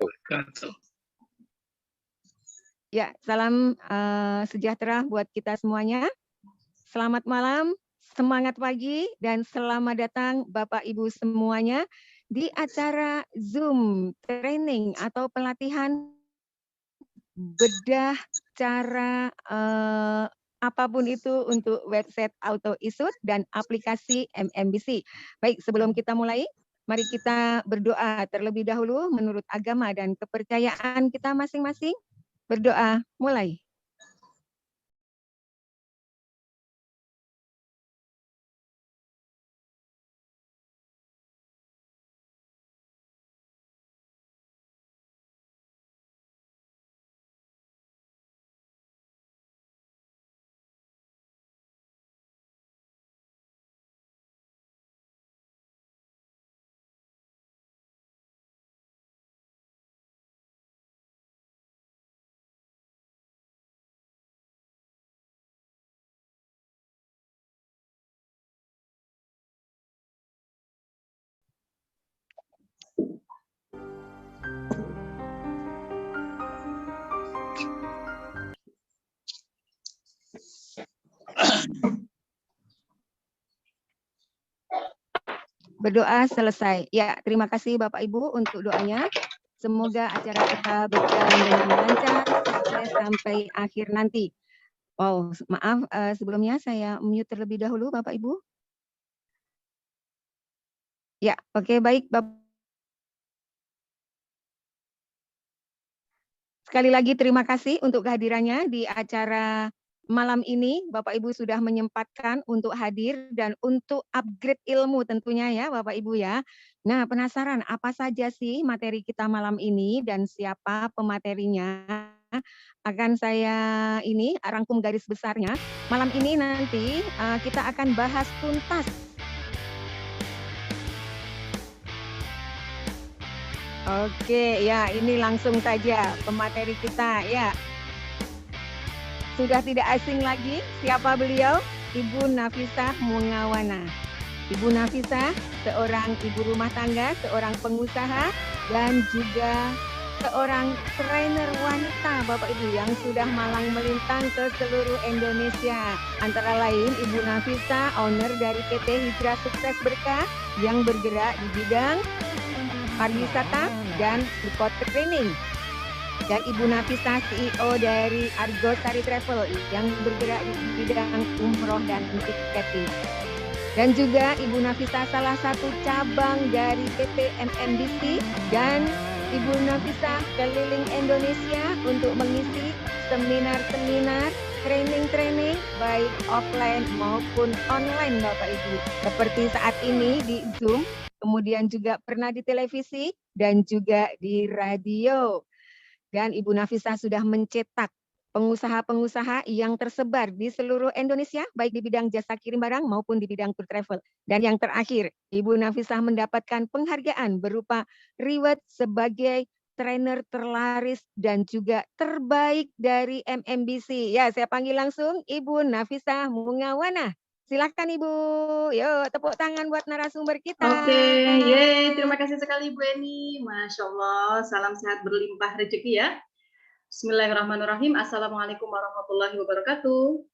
wabarakatuh. Ya, salam sejahtera buat kita semuanya. Selamat malam, semangat pagi, dan selamat datang Bapak Ibu semuanya di acara Zoom training atau pelatihan bedah cara apapun itu untuk website Auto Issued dan aplikasi MMBC. Baik, sebelum kita mulai, mari kita berdoa terlebih dahulu menurut agama dan kepercayaan kita masing-masing. Berdoa, mulai. Berdoa selesai. Ya, terima kasih Bapak Ibu untuk doanya. Semoga acara kita berjalan dengan lancar, sukses sampai akhir nanti. Oh, maaf, sebelumnya saya mute terlebih dahulu Bapak Ibu. Ya, oke, baik Bapak. Sekali lagi terima kasih untuk kehadirannya di acara malam ini. Bapak Ibu sudah menyempatkan untuk hadir dan untuk upgrade ilmu tentunya ya Bapak Ibu ya. Nah, penasaran apa saja sih materi kita malam ini dan siapa pematerinya? Akan saya ini rangkum garis besarnya. Malam ini nanti kita akan bahas tuntas Oke, ya ini langsung saja pemateri kita ya. Sudah tidak asing lagi, siapa beliau? Ibu Nafisah Mungawana. Ibu Nafisah, seorang ibu rumah tangga, seorang pengusaha, dan juga seorang trainer wanita, Bapak Ibu, yang sudah malang melintang ke seluruh Indonesia. Antara lain, Ibu Nafisah, owner dari PT Hijrah Sukses Berkah, yang bergerak di bidang pariwisata dan support training. Dan Ibu Nafisah, CEO dari Argo Sari Travel yang bergerak di bidang umroh dan tiketing. Dan juga Ibu Nafisah salah satu cabang dari PT MMBC, dan Ibu Nafisah keliling Indonesia untuk mengisi seminar-seminar, training-training baik offline maupun online Bapak Ibu. Seperti saat ini di Zoom, kemudian juga pernah di televisi dan juga di radio. Dan Ibu Nafisah sudah mencetak pengusaha-pengusaha yang tersebar di seluruh Indonesia, baik di bidang jasa kirim barang maupun di bidang tour travel. Dan yang terakhir, Ibu Nafisah mendapatkan penghargaan berupa reward sebagai trainer terlaris dan juga terbaik dari MMBC. Ya, saya panggil langsung Ibu Nafisah Mungawana. Silakan Ibu. Yuk, tepuk tangan buat narasumber kita. Oke, terima kasih sekali Bu Eni. Masya Allah, salam sehat berlimpah rezeki ya. Bismillahirrahmanirrahim. Assalamualaikum warahmatullahi wabarakatuh.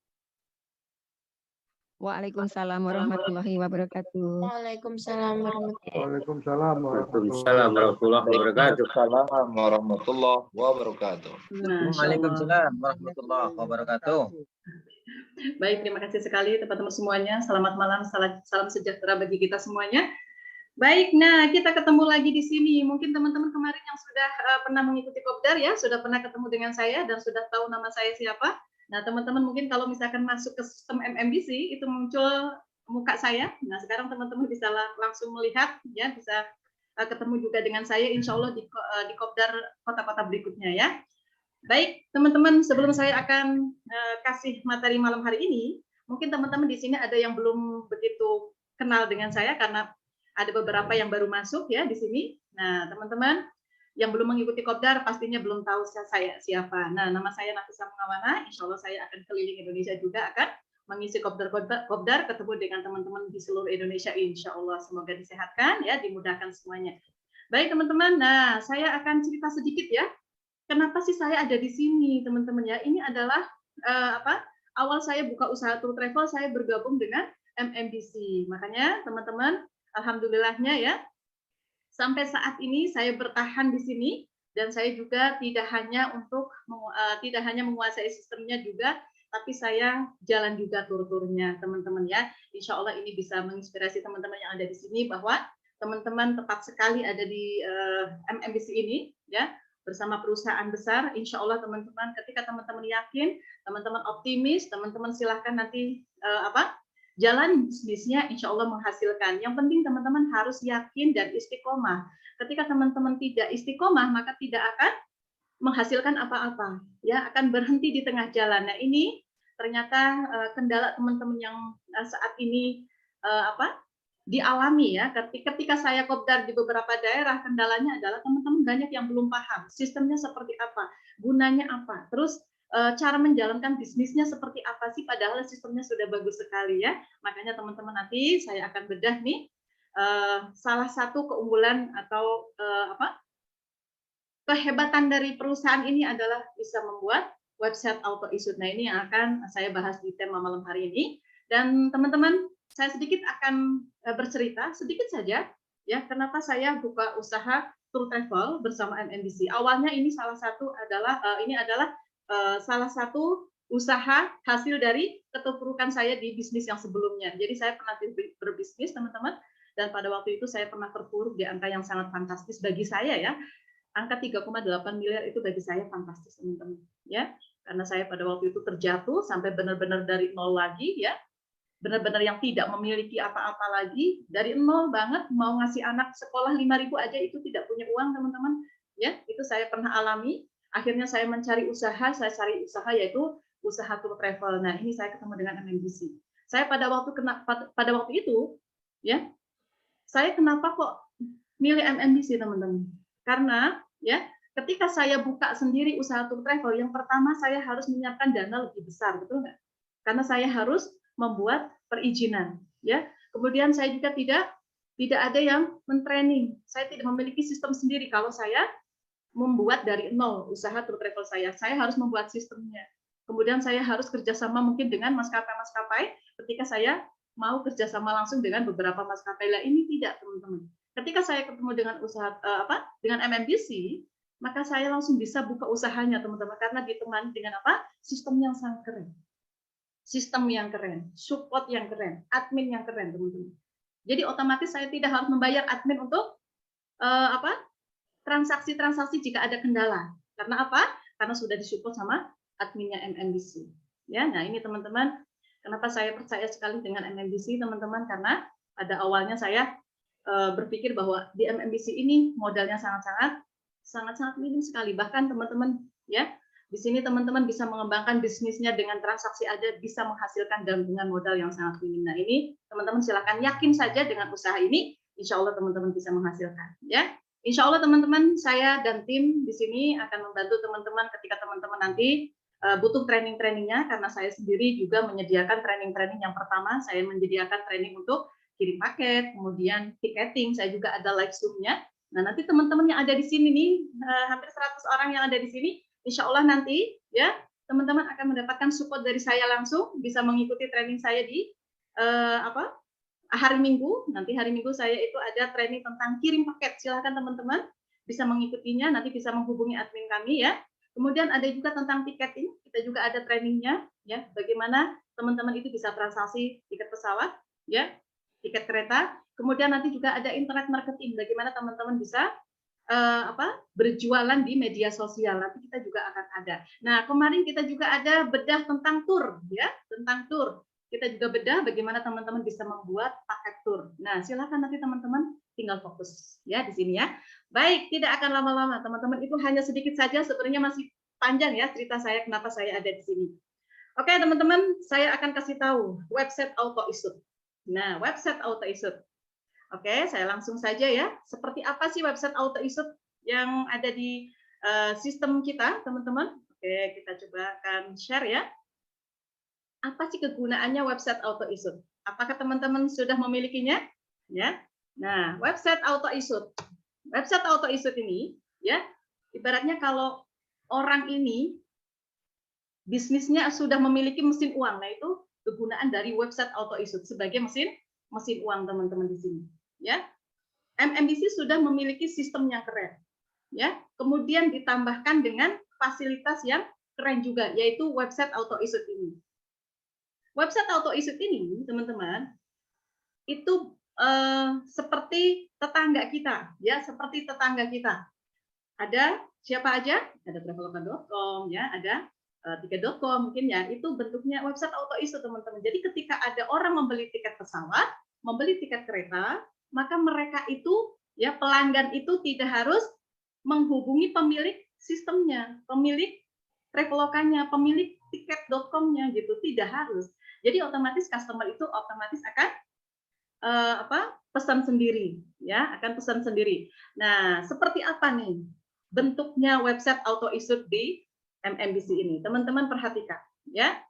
Waalaikumsalam warahmatullahi wabarakatuh. Waalaikumsalam Waalaikumsalam warahmatullahi wabarakatuh. Waalaikumsalam warahmatullahi wabarakatuh. Waalaikumsalam warahmatullahi wabarakatuh. Baik, terima kasih sekali teman-teman semuanya. Selamat malam, salam sejahtera bagi kita semuanya. Baik, nah kita ketemu lagi di sini. Mungkin teman-teman kemarin yang sudah pernah mengikuti Kopdar ya, sudah pernah ketemu dengan saya dan sudah tahu nama saya siapa. Nah teman-teman mungkin kalau misalkan masuk ke sistem MMBC itu muncul muka saya. Nah sekarang teman-teman bisa langsung melihat ya, bisa ketemu juga dengan saya insya Allah di Kopdar kota-kota berikutnya ya. Baik, teman-teman, sebelum saya akan kasih materi malam hari ini, mungkin teman-teman di sini ada yang belum begitu kenal dengan saya karena ada beberapa yang baru masuk ya di sini. Nah, teman-teman yang belum mengikuti Kopdar pastinya belum tahu saya siapa. Nah, nama saya Nafisah Mungawana. Insya Allah saya akan keliling Indonesia juga akan mengisi Kopdar ketemu dengan teman-teman di seluruh Indonesia. Insya Allah semoga disehatkan ya, dimudahkan semuanya. Baik teman-teman, nah saya akan cerita sedikit ya. Kenapa sih saya ada di sini teman-teman ya? Ini adalah awal saya buka usaha tour travel, saya bergabung dengan MMBC. Makanya teman-teman, alhamdulillahnya ya, sampai saat ini saya bertahan di sini dan saya juga tidak hanya menguasai sistemnya juga, tapi saya jalan juga tur-turnya teman-teman ya. Insya Allah ini bisa menginspirasi teman-teman yang ada di sini bahwa teman-teman tepat sekali ada di MMBC ini ya, bersama perusahaan besar. Insya Allah teman-teman, ketika teman-teman yakin, teman-teman optimis, teman-teman silahkan nanti jalan bisnisnya, insya Allah menghasilkan. Yang penting teman-teman harus yakin dan istiqomah. Ketika teman-teman tidak istiqomah, maka tidak akan menghasilkan apa-apa, ya, akan berhenti di tengah jalan. Nah ini ternyata kendala teman-teman yang saat ini dialami ya. Ketika saya kopdar di beberapa daerah, kendalanya adalah teman-teman banyak yang belum paham sistemnya seperti apa, gunanya apa, terus cara menjalankan bisnisnya seperti apa sih, padahal sistemnya sudah bagus sekali ya. Makanya teman-teman nanti saya akan bedah nih salah satu keunggulan atau kehebatan dari perusahaan ini adalah bisa membuat website auto issued. Nah ini yang akan saya bahas di tema malam hari ini. Dan teman-teman, saya sedikit akan bercerita sedikit saja ya kenapa saya buka usaha tour travel bersama MMBC. Awalnya ini salah satu adalah salah satu usaha hasil dari keterpurukan saya di bisnis yang sebelumnya. Jadi saya pernah berbisnis teman-teman, dan pada waktu itu saya pernah terpuruk di angka yang sangat fantastis bagi saya ya. Angka 3,8 miliar itu bagi saya fantastis teman-teman ya. Karena saya pada waktu itu terjatuh sampai benar-benar dari nol lagi ya. Benar-benar yang tidak memiliki apa-apa lagi, dari nol banget, mau ngasih anak sekolah 5.000 aja itu tidak punya uang teman-teman ya. Itu saya pernah alami. Akhirnya saya mencari usaha, yaitu usaha tour travel. Nah ini saya ketemu dengan MMBC. Saya pada waktu itu ya, saya kenapa kok milih MMBC teman-teman? Karena ya ketika saya buka sendiri usaha tour travel, yang pertama saya harus menyiapkan dana lebih besar, betul nggak? Karena saya harus membuat perizinan ya. Kemudian saya juga tidak ada yang mentraining. Saya tidak memiliki sistem sendiri. Kalau saya membuat dari nol usaha tour travel saya harus membuat sistemnya. Kemudian saya harus kerjasama mungkin dengan maskapai-maskapai ketika saya mau kerjasama langsung dengan beberapa maskapai. Lah ini tidak teman-teman. Ketika saya ketemu dengan dengan MMBC, maka saya langsung bisa buka usahanya teman-teman, karena ditemani dengan sistem yang sangat keren. Sistem yang keren, support yang keren, admin yang keren, teman-teman. Jadi otomatis saya tidak harus membayar admin untuk transaksi-transaksi jika ada kendala. Karena apa? Karena sudah disupport sama adminnya MMBC. Ya, nah ini teman-teman, kenapa saya percaya sekali dengan MMBC, teman-teman? Karena pada awalnya saya berpikir bahwa di MMBC ini modalnya sangat minim sekali. Bahkan teman-teman ya, di sini teman-teman bisa mengembangkan bisnisnya dengan transaksi ada, bisa menghasilkan dengan modal yang sangat minim. Nah ini teman-teman silakan yakin saja dengan usaha ini, insya Allah teman-teman bisa menghasilkan. Ya, insya Allah teman-teman, saya dan tim di sini akan membantu teman-teman ketika teman-teman nanti butuh training-trainingnya, karena saya sendiri juga menyediakan training-training. Yang pertama, saya menyediakan training untuk kirim paket, kemudian ticketing, saya juga ada live Zoom-nya. Nah nanti teman-teman yang ada di sini nih, hampir 100 orang yang ada di sini, insya Allah nanti ya teman-teman akan mendapatkan support dari saya langsung, bisa mengikuti training saya di hari Minggu. Nanti hari Minggu saya itu ada training tentang kirim paket. Silahkan teman-teman bisa mengikutinya, nanti bisa menghubungi admin kami ya. Kemudian ada juga tentang tiketing, kita juga ada trainingnya ya, bagaimana teman-teman itu bisa transaksi tiket pesawat ya, tiket kereta. Kemudian nanti juga ada internet marketing, bagaimana teman-teman bisa berjualan di media sosial, nanti kita juga akan ada. Nah kemarin kita juga ada bedah tentang tur ya, tentang tur kita juga bedah bagaimana teman-teman bisa membuat paket tur. Nah silakan nanti teman-teman tinggal fokus ya di sini ya. Baik, tidak akan lama-lama teman-teman, itu hanya sedikit saja, sebenarnya masih panjang ya cerita saya kenapa saya ada di sini. Oke teman-teman, saya akan kasih tahu website auto issued. Nah website auto issued, oke, saya langsung saja ya. Seperti apa sih website auto issued yang ada di sistem kita, teman-teman? Oke, kita coba akan share ya. Apa sih kegunaannya website auto issued? Apakah teman-teman sudah memilikinya? Ya. Nah, website auto issued. Website auto issued ini, ya, ibaratnya kalau orang ini bisnisnya sudah memiliki mesin uang, nah itu kegunaan dari website auto issued sebagai mesin uang teman-teman di sini, ya. MMBC sudah memiliki sistem yang keren, ya. Kemudian ditambahkan dengan fasilitas yang keren juga, yaitu website auto issued ini. Website auto issued ini, teman-teman, itu seperti tetangga kita, ya, seperti tetangga kita. Ada siapa aja? Ada traveloka.com, ya, ada tiket.com mungkin ya, itu bentuknya website auto issue teman-teman. Jadi ketika ada orang membeli tiket pesawat, membeli tiket kereta, maka mereka itu ya pelanggan itu tidak harus menghubungi pemilik sistemnya, pemilik travelokanya, pemilik tiket.com-nya gitu, tidak harus. Jadi otomatis customer itu otomatis akan pesan sendiri, ya, akan pesan sendiri. Nah, seperti apa nih bentuknya website auto issued di MMBC ini? Teman-teman perhatikan, ya.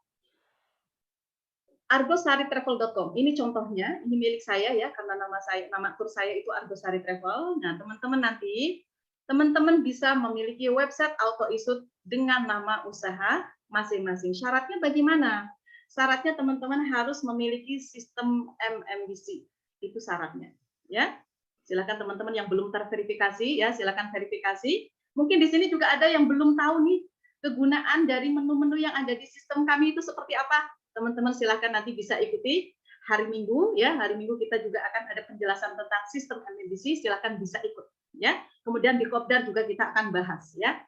Argosaritravel.com ini contohnya, ini milik saya ya, karena nama tur saya itu Argosari Travel. Nah, teman-teman nanti teman-teman bisa memiliki website auto issued dengan nama usaha masing-masing. Syaratnya bagaimana? Syaratnya teman-teman harus memiliki sistem MMBC. Itu syaratnya, ya. Silakan teman-teman yang belum terverifikasi ya, silakan verifikasi. Mungkin di sini juga ada yang belum tahu nih kegunaan dari menu-menu yang ada di sistem kami itu seperti apa. Teman-teman silakan nanti bisa ikuti hari Minggu ya. Hari Minggu kita juga akan ada penjelasan tentang sistem MMBC, silakan bisa ikut ya. Kemudian di Kopdar juga kita akan bahas ya.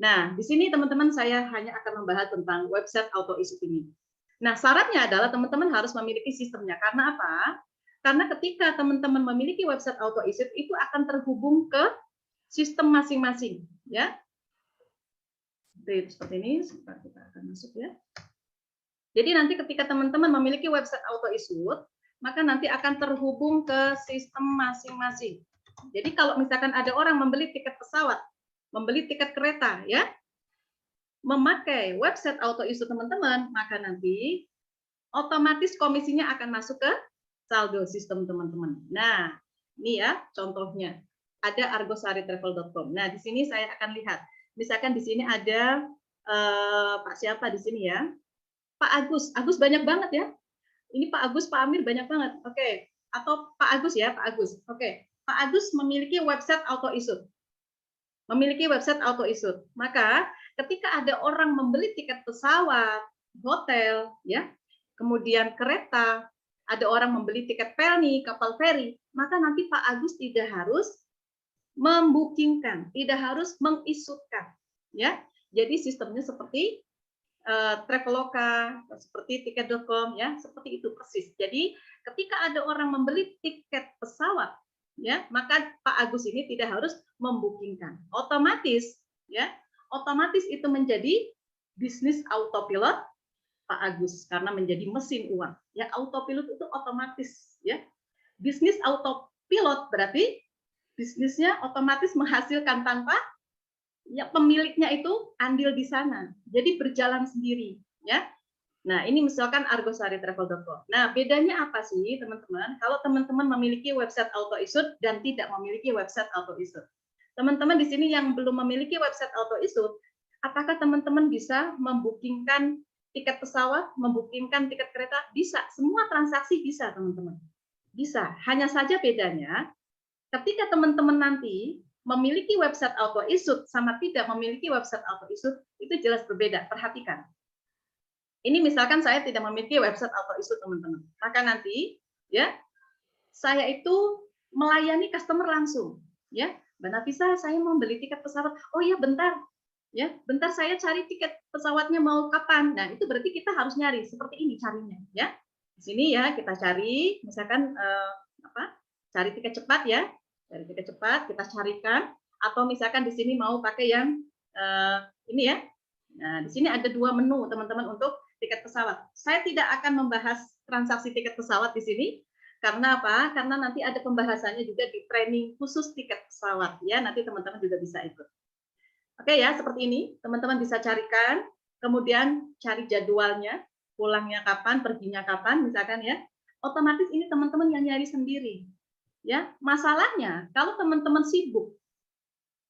Nah, di sini teman-teman saya hanya akan membahas tentang website auto issued ini. Nah, syaratnya adalah teman-teman harus memiliki sistemnya. Karena apa? Karena ketika teman-teman memiliki website auto issued itu akan terhubung ke sistem masing-masing ya. Seperti ini, kita akan masuk ya. Jadi nanti ketika teman-teman memiliki website auto issued, maka nanti akan terhubung ke sistem masing-masing. Jadi kalau misalkan ada orang membeli tiket pesawat, membeli tiket kereta ya, memakai website auto issued teman-teman, maka nanti otomatis komisinya akan masuk ke saldo sistem teman-teman. Nah, ini ya contohnya. Ada argosaritravel.com. Nah, di sini saya akan lihat. Misalkan di sini ada Pak siapa di sini ya? Pak Agus. Agus banyak banget ya. Ini Pak Agus, Pak Amir banyak banget. Oke. Atau Pak Agus ya, Pak Agus. Oke. Pak Agus memiliki website auto issued. Memiliki website auto issued. Maka ketika ada orang membeli tiket pesawat, hotel, ya, kemudian kereta, ada orang membeli tiket pelni, kapal feri, maka nanti Pak Agus tidak harus membookingkan, tidak harus mengissuekan, ya. Jadi sistemnya seperti Traveloka, seperti tiket.com, ya, seperti itu persis. Jadi ketika ada orang membeli tiket pesawat, ya, maka Pak Agus ini tidak harus membookingkan. Otomatis, ya, otomatis itu menjadi bisnis autopilot Pak Agus karena menjadi mesin uang. Ya, autopilot itu otomatis, ya. Bisnis autopilot berarti bisnisnya otomatis menghasilkan tanpa ya pemiliknya itu andil di sana. Jadi berjalan sendiri, ya. Nah, ini misalkan argosaritravel.com. Nah, bedanya apa sih, teman-teman? Kalau teman-teman memiliki website auto issued dan tidak memiliki website auto issued. Teman-teman di sini yang belum memiliki website auto issued, apakah teman-teman bisa membookingkan tiket pesawat, membookingkan tiket kereta? Bisa, semua transaksi bisa, teman-teman. Bisa. Hanya saja bedanya ketika teman-teman nanti memiliki website auto issued sama tidak memiliki website auto issued itu jelas berbeda. Perhatikan. Ini misalkan saya tidak memiliki website auto issued teman-teman. Maka nanti ya saya itu melayani customer langsung, ya. Mbak Nafisa, saya mau beli tiket pesawat. Oh ya, bentar. Ya, bentar saya cari tiket pesawatnya mau kapan. Nah, itu berarti kita harus nyari seperti ini carinya, ya. Di sini ya kita cari misalkan cari tiket cepat ya. Dari tiket cepat kita carikan, atau misalkan di sini mau pakai yang ini ya. Nah, di sini ada dua menu teman-teman untuk tiket pesawat. Saya tidak akan membahas transaksi tiket pesawat di sini karena apa? Karena nanti ada pembahasannya juga di training khusus tiket pesawat ya. Nanti teman-teman juga bisa ikut. Oke ya, seperti ini. Teman-teman bisa carikan, kemudian cari jadwalnya, pulangnya kapan, perginya kapan misalkan ya. Otomatis ini teman-teman yang nyari sendiri. Ya, masalahnya kalau teman-teman sibuk,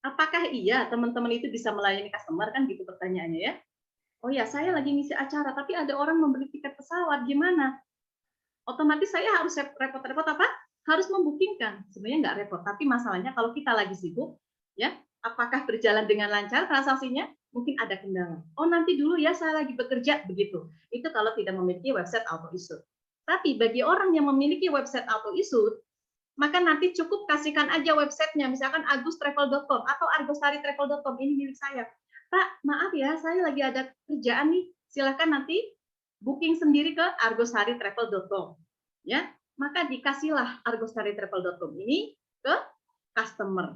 apakah iya teman-teman itu bisa melayani customer, kan gitu pertanyaannya ya. Oh ya, saya lagi ngisi acara tapi ada orang membeli tiket pesawat, gimana? Otomatis saya harus repot-repot apa? Harus membookingkan. Sebenarnya nggak repot, tapi masalahnya kalau kita lagi sibuk, ya, apakah berjalan dengan lancar transaksinya? Mungkin ada kendala. Oh, nanti dulu ya, saya lagi bekerja, begitu. Itu kalau tidak memiliki website auto issued. Tapi bagi orang yang memiliki website auto issued, maka nanti cukup kasihkan aja websitenya, misalkan agustravel.com atau argosaritravel.com, ini milik saya. Pak, maaf ya, saya lagi ada kerjaan nih, silahkan nanti booking sendiri ke argosaritravel.com. Ya, maka dikasihlah argosaritravel.com ini ke customer.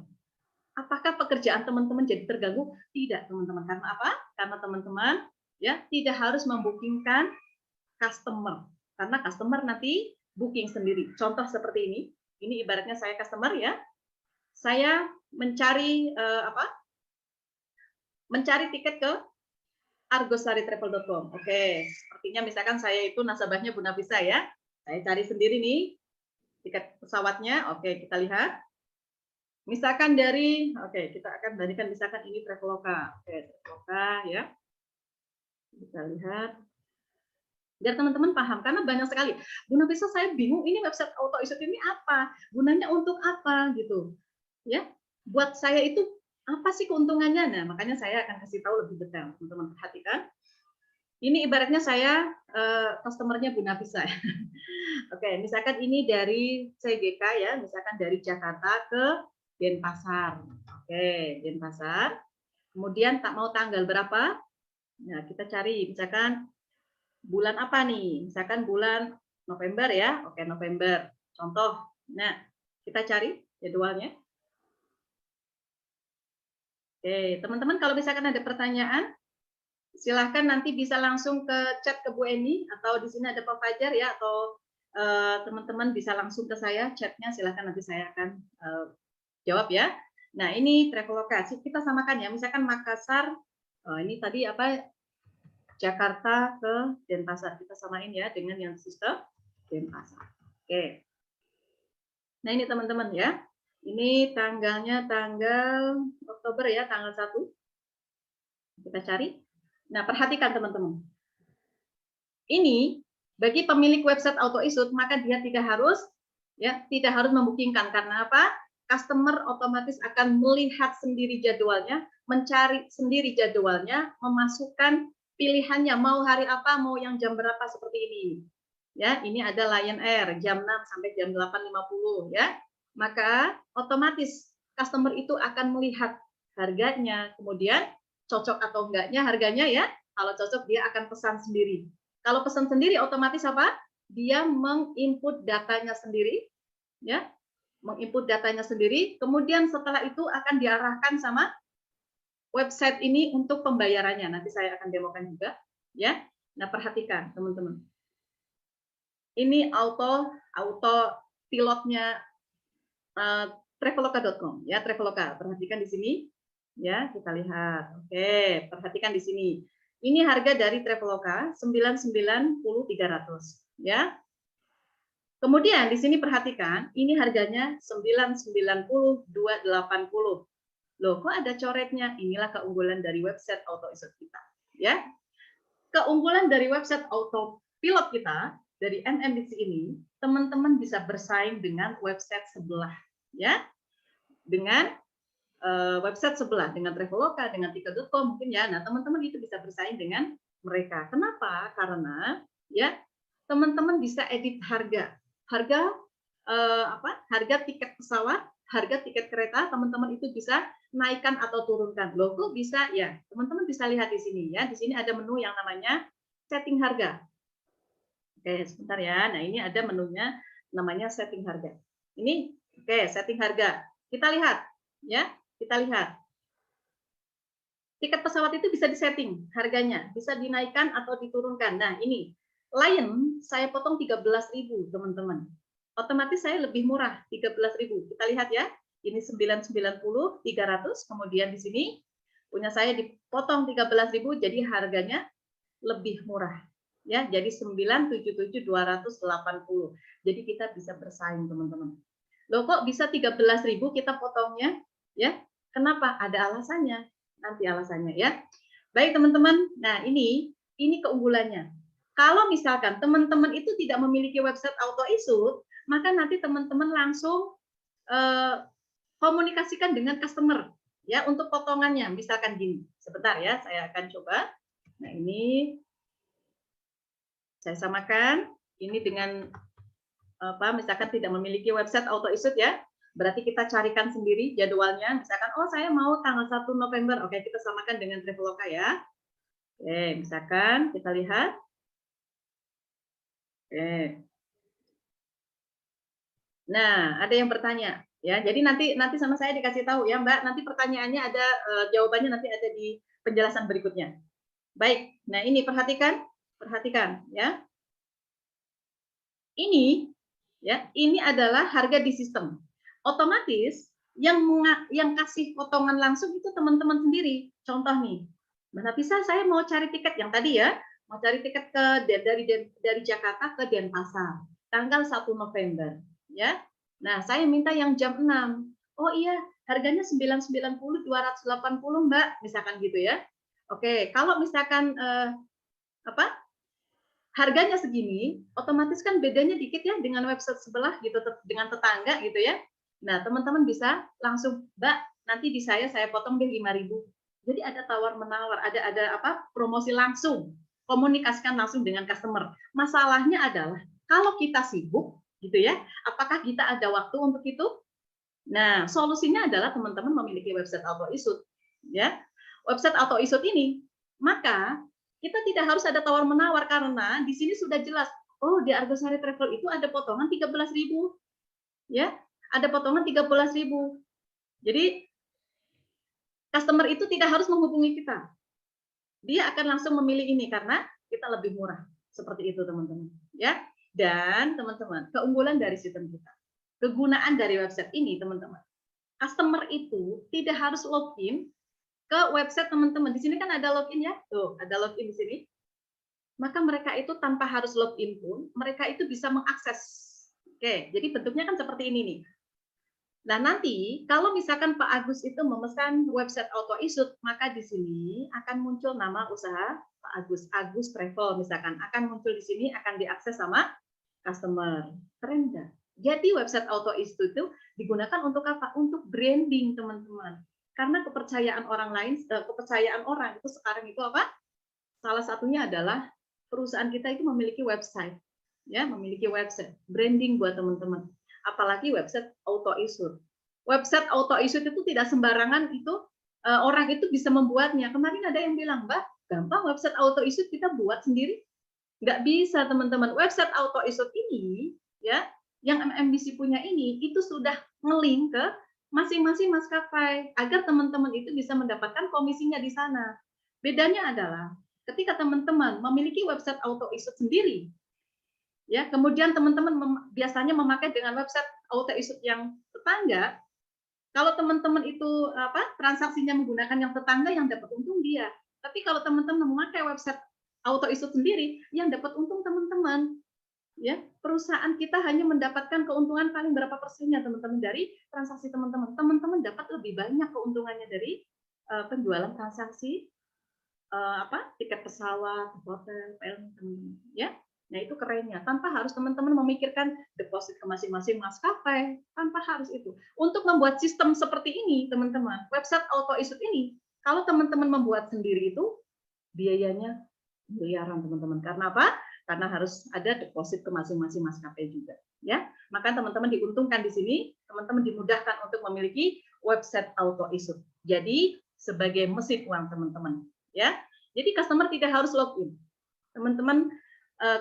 Apakah pekerjaan teman-teman jadi terganggu? Tidak, teman-teman. Karena apa? Karena teman-teman ya tidak harus membookingkan customer. Karena customer nanti booking sendiri. Contoh seperti ini. Ini ibaratnya saya customer ya. Saya mencari mencari tiket ke argosaritravel.com. Oke, sepertinya misalkan saya itu nasabahnya Bu Nafisa ya. Saya cari sendiri nih tiket pesawatnya. Oke, kita lihat. Misalkan dari, kita akan bandingkan misalkan ini Traveloka. Oke, Traveloka ya. Kita lihat. Biar teman-teman paham, karena banyak sekali. Bu Nafisa, saya bingung ini website auto issued ini apa? Gunanya untuk apa gitu. Ya, buat saya itu apa sih keuntungannya? Nah, makanya saya akan kasih tahu lebih detail. Teman-teman perhatikan. Ini ibaratnya saya customer-nya Bu Nafisa. Oke, misalkan ini dari CGK ya, misalkan dari Jakarta ke Denpasar. Oke, Denpasar. Kemudian tak mau tanggal berapa? Nah, kita cari misalkan bulan apa nih? Misalkan bulan November ya. Oke, November. Contoh. Nah, kita cari jadwalnya. Oke, teman-teman kalau misalkan ada pertanyaan, silahkan nanti bisa langsung ke chat ke Bu Eni, atau di sini ada Pak Fajar ya, atau teman-teman bisa langsung ke saya chatnya, silahkan nanti saya akan jawab ya. Nah, ini Traveloka. Kita samakan ya. Misalkan Makassar, ini tadi apa? Jakarta ke Denpasar. Kita samain ya dengan yang sistem Denpasar. Oke. Nah, ini teman-teman ya. Ini tanggalnya tanggal Oktober ya, tanggal 1. Kita cari. Nah, perhatikan teman-teman. Ini bagi pemilik website auto issued, maka dia tidak harus membookingkan. Karena apa? Customer otomatis akan melihat sendiri jadwalnya, mencari sendiri jadwalnya, memasukkan pilihannya mau hari apa, mau yang jam berapa seperti ini. Ya, ini ada Lion Air jam 6 sampai jam 8.50 ya. Maka otomatis customer itu akan melihat harganya, kemudian cocok atau enggaknya harganya ya. Kalau cocok dia akan pesan sendiri. Kalau pesan sendiri otomatis apa? Dia menginput datanya sendiri ya. Menginput datanya sendiri, kemudian setelah itu akan diarahkan sama website ini untuk pembayarannya. Nanti saya akan demokan juga, ya. Nah, perhatikan teman-teman. Ini auto pilotnya traveloka.com ya, Traveloka. Perhatikan di sini, ya, kita lihat. Oke, perhatikan di sini. Ini harga dari Traveloka 990.300, ya. Kemudian di sini perhatikan, ini harganya 990.280. Loh, kok ada coretnya? Inilah keunggulan dari website auto issued kita, ya. Keunggulan dari website auto pilot kita dari NMDC ini, teman-teman bisa bersaing dengan website sebelah, ya. Dengan website sebelah, dengan Traveloka, dengan tiket.com mungkin ya. Nah, teman-teman itu bisa bersaing dengan mereka. Kenapa? Karena ya, teman-teman bisa edit harga harga tiket pesawat, harga tiket kereta, teman-teman itu bisa naikkan atau turunkan. Loh, kok bisa ya? Teman-teman bisa lihat di sini ya. Di sini ada menu yang namanya setting harga. Oke, sebentar ya. Nah, ini ada menunya namanya setting harga. Ini setting harga. Kita lihat ya, kita lihat. Tiket pesawat itu bisa disetting harganya, bisa dinaikkan atau diturunkan. Nah, ini Lion saya potong 13.000, teman-teman. Otomatis saya lebih murah, 13.000. Kita lihat ya. Ini 990.300, kemudian di sini punya saya dipotong 13.000, jadi harganya lebih murah. Ya, jadi 977.280. Jadi kita bisa bersaing, teman-teman. Loh kok bisa 13.000 kita potongnya? Ya, kenapa? Ada alasannya. Nanti alasannya ya. Baik teman-teman. Nah ini keunggulannya. Kalau misalkan teman-teman itu tidak memiliki website auto issue, maka nanti teman-teman langsung komunikasikan dengan customer ya untuk potongannya. Misalkan gini, sebentar ya, saya akan coba. Nah ini saya samakan ini dengan apa? Misalkan tidak memiliki website auto issue ya, berarti kita carikan sendiri jadwalnya. Misalkan, oh saya mau tanggal 1 November, oke kita samakan dengan Traveloka ya. Oke, misalkan kita lihat. Oke. Nah, ada yang bertanya ya. Jadi nanti sama saya dikasih tahu ya, Mbak. Nanti pertanyaannya ada jawabannya nanti ada di penjelasan berikutnya. Baik. Nah, ini perhatikan ya. Ini ya, ini adalah harga di sistem. Otomatis yang kasih potongan langsung itu teman-teman sendiri. Contoh nih. Mbak Nafisa, saya mau cari tiket yang tadi ya, mau cari tiket dari Jakarta ke Denpasar tanggal 1 November. Ya. Nah, saya minta yang jam 6. Oh iya, harganya 990 280, Mbak, misalkan gitu ya. Oke, kalau misalkan harganya segini, otomatis kan bedanya dikit ya dengan website sebelah gitu, dengan tetangga gitu ya. Nah, teman-teman bisa langsung, Mbak, nanti di saya potong deh 5.000. Jadi ada tawar-menawar, ada promosi langsung, komunikasikan langsung dengan customer. Masalahnya adalah kalau kita sibuk gitu ya, apakah kita ada waktu untuk itu? Nah, solusinya adalah teman-teman memiliki website auto issue ya. Website auto issue ini, maka kita tidak harus ada tawar-menawar karena di sini sudah jelas, oh di Argosari Travel itu ada potongan 13.000. Ya, ada potongan 13.000. Jadi customer itu tidak harus menghubungi kita. Dia akan langsung memilih ini karena kita lebih murah. Seperti itu teman-teman, ya. Dan teman-teman, keunggulan dari sistem kita. Kegunaan dari website ini, teman-teman. Customer itu tidak harus login ke website teman-teman. Di sini kan ada login ya. Tuh, ada login di sini. Maka mereka itu tanpa harus login pun, mereka itu bisa mengakses. Oke, jadi bentuknya kan seperti ini nih. Nah, nanti kalau misalkan Pak Agus itu memesan website auto issue, maka di sini akan muncul nama usaha Pak Agus, Agus Travel misalkan, akan muncul di sini, akan diakses sama customer. Keren nggak? Jadi website auto issue itu digunakan untuk apa? Untuk branding, teman-teman. Karena kepercayaan orang lain, kepercayaan orang itu sekarang itu apa? Salah satunya adalah perusahaan kita itu memiliki website, ya, memiliki website branding buat teman-teman. Apalagi website auto issue. Website auto issue itu tidak sembarangan itu orang itu bisa membuatnya. Kemarin ada yang bilang, Mbak, gampang website auto issue kita buat sendiri. Nggak bisa, teman-teman. Website auto issue ini, ya, yang MMBC punya ini, itu sudah nge-link ke masing-masing maskapai agar teman-teman itu bisa mendapatkan komisinya di sana. Bedanya adalah ketika teman-teman memiliki website auto issue sendiri, ya, kemudian teman-teman biasanya memakai dengan website auto issue yang tetangga, kalau teman-teman itu transaksinya menggunakan yang tetangga, yang dapat untung dia. Tapi kalau teman-teman memakai website auto issue sendiri, yang dapat untung teman-teman. Ya, perusahaan kita hanya mendapatkan keuntungan paling berapa persennya teman-teman dari transaksi teman-teman. Teman-teman dapat lebih banyak keuntungannya dari penjualan transaksi tiket pesawat, hotel, teman-teman. Ya. Nah, itu kerennya. Tanpa harus teman-teman memikirkan deposit ke masing-masing maskapai, tanpa harus itu. Untuk membuat sistem seperti ini, teman-teman, website auto issue ini, kalau teman-teman membuat sendiri itu biayanya miliaran, teman-teman. Karena apa? Karena harus ada deposit ke masing-masing maskapai juga, ya. Maka teman-teman diuntungkan di sini, teman-teman dimudahkan untuk memiliki website auto issue. Jadi sebagai mesin uang, teman-teman, ya. Jadi customer tidak harus login. Teman-teman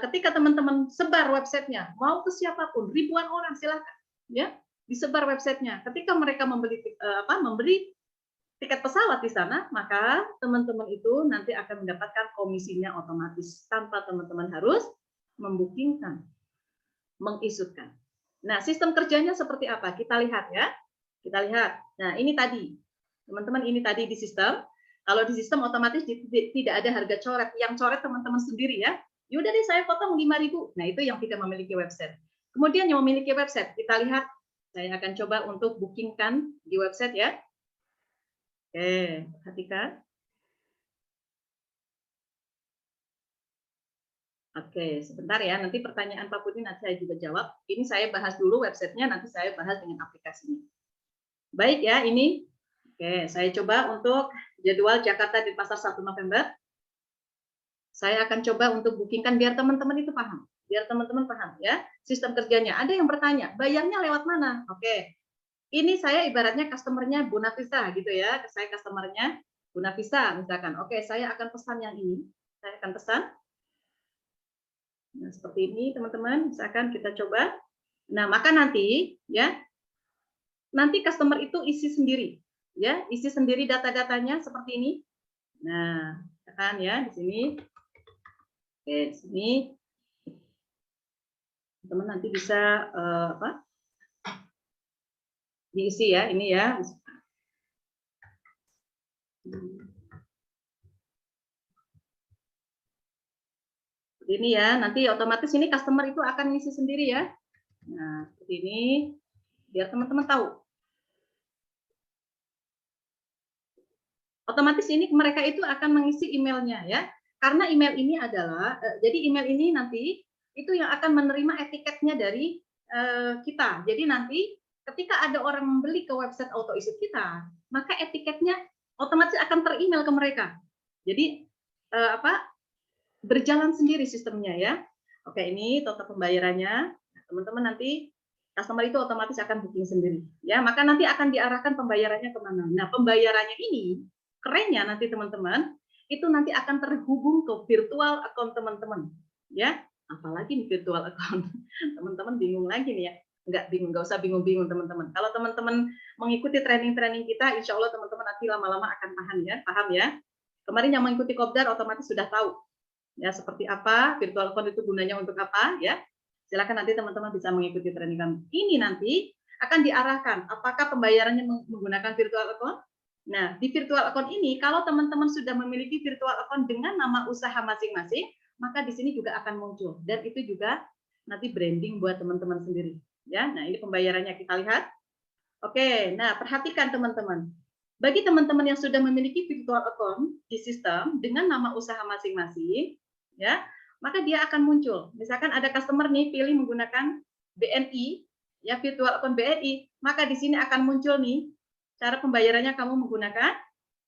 ketika teman-teman sebar websitenya, mau ke siapapun, ribuan orang silakan, ya, disebar websitenya. Ketika mereka membeli tiket pesawat di sana, maka teman-teman itu nanti akan mendapatkan komisinya otomatis tanpa teman-teman harus membookingkan, mengisutkan. Nah, sistem kerjanya seperti apa? Kita lihat ya. Kita lihat. Nah, ini tadi. Teman-teman, ini tadi di sistem. Kalau di sistem otomatis tidak ada harga coret. Yang coret teman-teman sendiri ya. Yaudah deh saya potong 5.000. Nah, itu yang tidak memiliki website. Kemudian yang memiliki website, kita lihat Saya akan coba untuk bookingkan di website ya. Oke, perhatikan. Oke, sebentar ya. Nanti pertanyaan Pak Putri nanti saya juga jawab. Ini saya bahas dulu websitenya, nanti saya bahas dengan aplikasinya. Baik ya, ini. Oke, saya coba untuk jadwal Jakarta di Pasar 1 November. Saya akan coba untuk bookingkan biar teman-teman itu paham. Biar teman-teman paham ya. Sistem kerjanya. Ada yang bertanya, bayarnya lewat mana? Oke. Ini saya ibaratnya customernya Bu Nafisa gitu ya. Saya customernya Bu Nafisa misalkan. Oke, saya akan pesan yang ini. Saya akan pesan. Nah, seperti ini teman-teman. Misalkan kita coba. Nah, maka nanti ya, nanti customer itu isi sendiri ya, isi sendiri data-datanya seperti ini. Nah, kan ya di sini. Oke, di sini teman nanti bisa diisi ya, ini ya. Ini ya, nanti otomatis ini customer itu akan ngisi sendiri ya. Nah, seperti ini biar teman-teman tahu. Otomatis ini mereka itu akan mengisi emailnya ya. Karena email ini adalah, jadi email ini nanti itu yang akan menerima etiketnya dari kita. Jadi nanti ketika ada orang membeli ke website AutoIssued kita, maka etiketnya otomatis akan ter-email ke mereka. Jadi berjalan sendiri sistemnya ya. Oke, ini total pembayarannya. Teman-teman nanti customer itu otomatis akan booking sendiri. Ya, maka nanti akan diarahkan pembayarannya kemana. Nah, pembayarannya ini kerennya nanti teman-teman itu nanti akan terhubung ke virtual account teman-teman. Ya, apalagi nih virtual account. Teman-teman bingung lagi nih ya. Nggak usah bingung-bingung teman-teman. Kalau teman-teman mengikuti training-training kita, insya Allah teman-teman nanti lama-lama akan paham ya. Kemarin yang mengikuti Kopdar otomatis sudah tahu ya seperti apa virtual account itu gunanya untuk apa ya. Silakan nanti teman-teman bisa mengikuti training kami. Ini nanti akan diarahkan apakah pembayarannya menggunakan virtual account. Nah, di virtual account ini kalau teman-teman sudah memiliki virtual account dengan nama usaha masing-masing, maka di sini juga akan muncul dan itu juga nanti branding buat teman-teman sendiri ya. Nah, ini pembayarannya kita lihat. Oke, nah perhatikan teman-teman. Bagi teman-teman yang sudah memiliki virtual account di sistem dengan nama usaha masing-masing, ya, maka dia akan muncul. Misalkan ada customer nih pilih menggunakan BNI, ya virtual account BNI, maka di sini akan muncul nih cara pembayarannya kamu menggunakan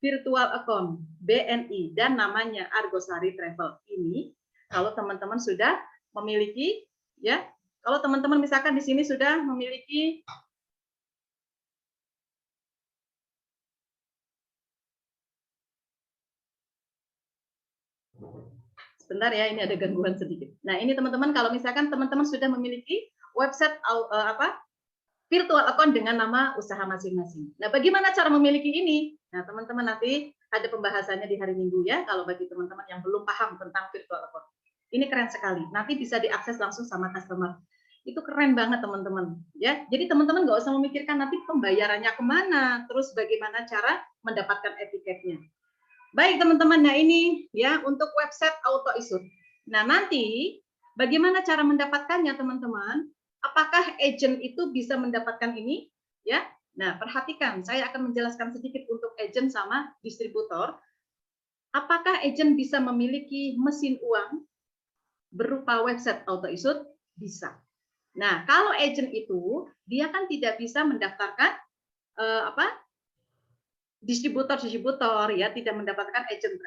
virtual account BNI dan namanya Argosari Travel. Ini kalau teman-teman sudah memiliki, ya, kalau teman-teman misalkan di sini sudah memiliki sebentar ya, ini ada gangguan sedikit. Nah, ini teman-teman kalau misalkan teman-teman sudah memiliki website virtual account dengan nama usaha masing-masing. Nah, bagaimana cara memiliki ini? Nah, teman-teman nanti ada pembahasannya di hari Minggu ya, kalau bagi teman-teman yang belum paham tentang virtual account. Ini keren sekali. Nanti bisa diakses langsung sama customer. Itu keren banget teman-teman ya. Jadi teman-teman nggak usah memikirkan nanti pembayarannya kemana, terus bagaimana cara mendapatkan etiketnya. Baik teman-teman, nah ini ya untuk website AutoIssued. Nah nanti bagaimana cara mendapatkannya teman-teman? Apakah agent itu bisa mendapatkan ini? Ya, nah perhatikan, saya akan menjelaskan sedikit untuk agent sama distributor. Apakah agent bisa memiliki mesin uang berupa website AutoIssued? Bisa. Nah kalau agent itu dia kan tidak bisa mendaftarkan distributor ya, tidak mendapatkan agent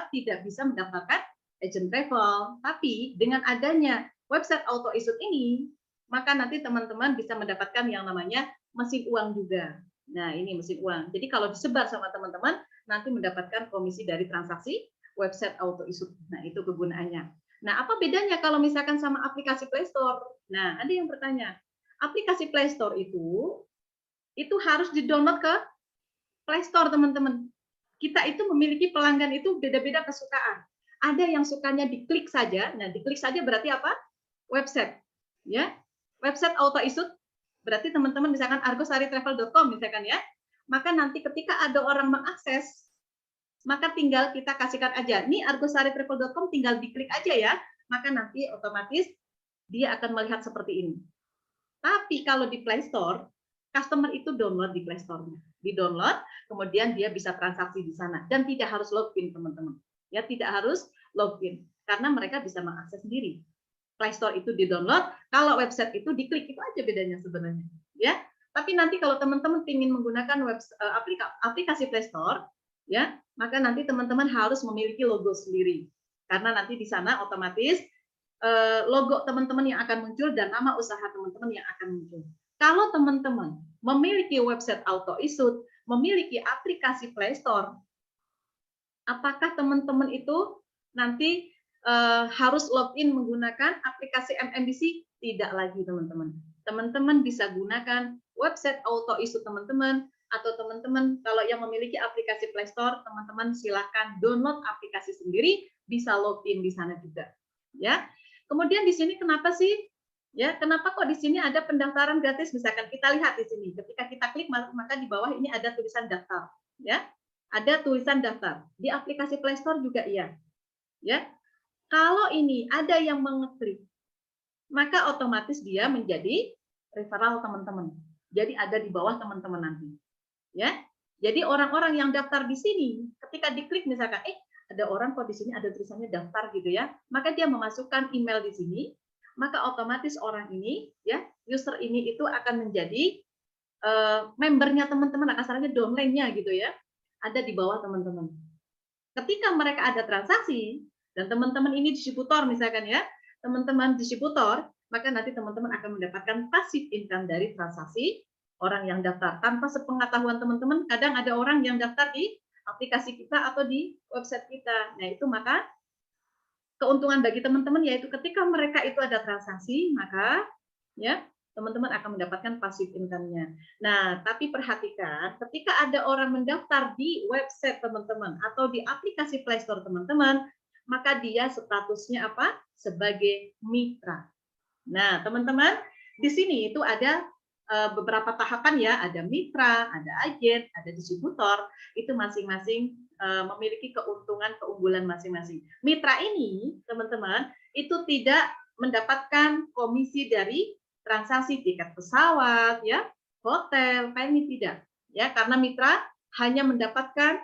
tidak bisa mendapatkan agent travel, tapi dengan adanya website AutoIssued ini maka nanti teman-teman bisa mendapatkan yang namanya mesin uang juga. Nah, ini mesin uang. Jadi kalau disebar sama teman-teman nanti mendapatkan komisi dari transaksi website AutoIssued. Nah, itu kegunaannya. Nah, apa bedanya kalau misalkan sama aplikasi Play Store? Nah, ada yang bertanya. Aplikasi Play Store itu harus di-download ke Play Store teman-teman. Kita itu memiliki pelanggan itu beda-beda kesukaan. Ada yang sukanya diklik saja. Nah, diklik saja berarti apa? Website. Ya. Website AutoIssued berarti teman-teman misalkan argosaritravel.com misalkan ya. Maka nanti ketika ada orang mengakses, maka tinggal kita kasihkan aja. Nih argosaritravel.com tinggal diklik aja ya. Maka nanti otomatis dia akan melihat seperti ini. Tapi kalau di Play Store customer itu download di Play Store-nya. Di-download, kemudian dia bisa transaksi di sana dan tidak harus login, teman-teman. Ya, tidak harus login karena mereka bisa mengakses sendiri. Play Store itu di-download, kalau website itu diklik, itu aja bedanya sebenarnya. Ya, tapi nanti kalau teman-teman ingin menggunakan aplikasi Play Store, ya, maka nanti teman-teman harus memiliki logo sendiri. Karena nanti di sana otomatis logo teman-teman yang akan muncul dan nama usaha teman-teman yang akan muncul. Kalau teman-teman memiliki website auto-issued, memiliki aplikasi Play Store, apakah teman-teman itu nanti harus login menggunakan aplikasi MMDC? Tidak lagi, teman-teman. Teman-teman bisa gunakan website auto-issued teman-teman, atau teman-teman kalau yang memiliki aplikasi Play Store, teman-teman silakan download aplikasi sendiri, bisa login di sana juga. Ya. Kemudian di sini kenapa sih? Ya, kenapa kok di sini ada pendaftaran gratis? Misalkan kita lihat di sini, ketika kita klik maka di bawah ini ada tulisan daftar, ya. Ada tulisan daftar. Di aplikasi Play Store juga iya. Ya. Kalau ini ada yang mengeklik, maka otomatis dia menjadi referral teman-teman. Jadi ada di bawah teman-teman nanti. Ya. Jadi orang-orang yang daftar di sini, ketika diklik misalkan ada orang kok di sini ada tulisannya daftar gitu ya, maka dia memasukkan email di sini, maka otomatis orang ini, ya, user ini itu akan menjadi membernya teman-teman, kasarnya domainnya gitu ya, ada di bawah teman-teman. Ketika mereka ada transaksi dan teman-teman ini distributor misalkan ya, teman-teman distributor, maka nanti teman-teman akan mendapatkan passive income dari transaksi orang yang daftar. Tanpa sepengetahuan teman-teman, kadang ada orang yang daftar di aplikasi kita atau di website kita. Nah, itu maka keuntungan bagi teman-teman yaitu ketika mereka itu ada transaksi, maka ya teman-teman akan mendapatkan passive income-nya. Nah, tapi perhatikan ketika ada orang mendaftar di website teman-teman atau di aplikasi Play Store teman-teman, maka dia statusnya apa? Sebagai mitra. Nah, teman-teman, di sini itu ada beberapa tahapan ya, ada mitra, ada agen, ada distributor, itu masing-masing memiliki keunggulan masing-masing. Mitra ini, teman-teman, itu tidak mendapatkan komisi dari transaksi tiket pesawat, ya, hotel, ini tidak, ya, karena mitra hanya mendapatkan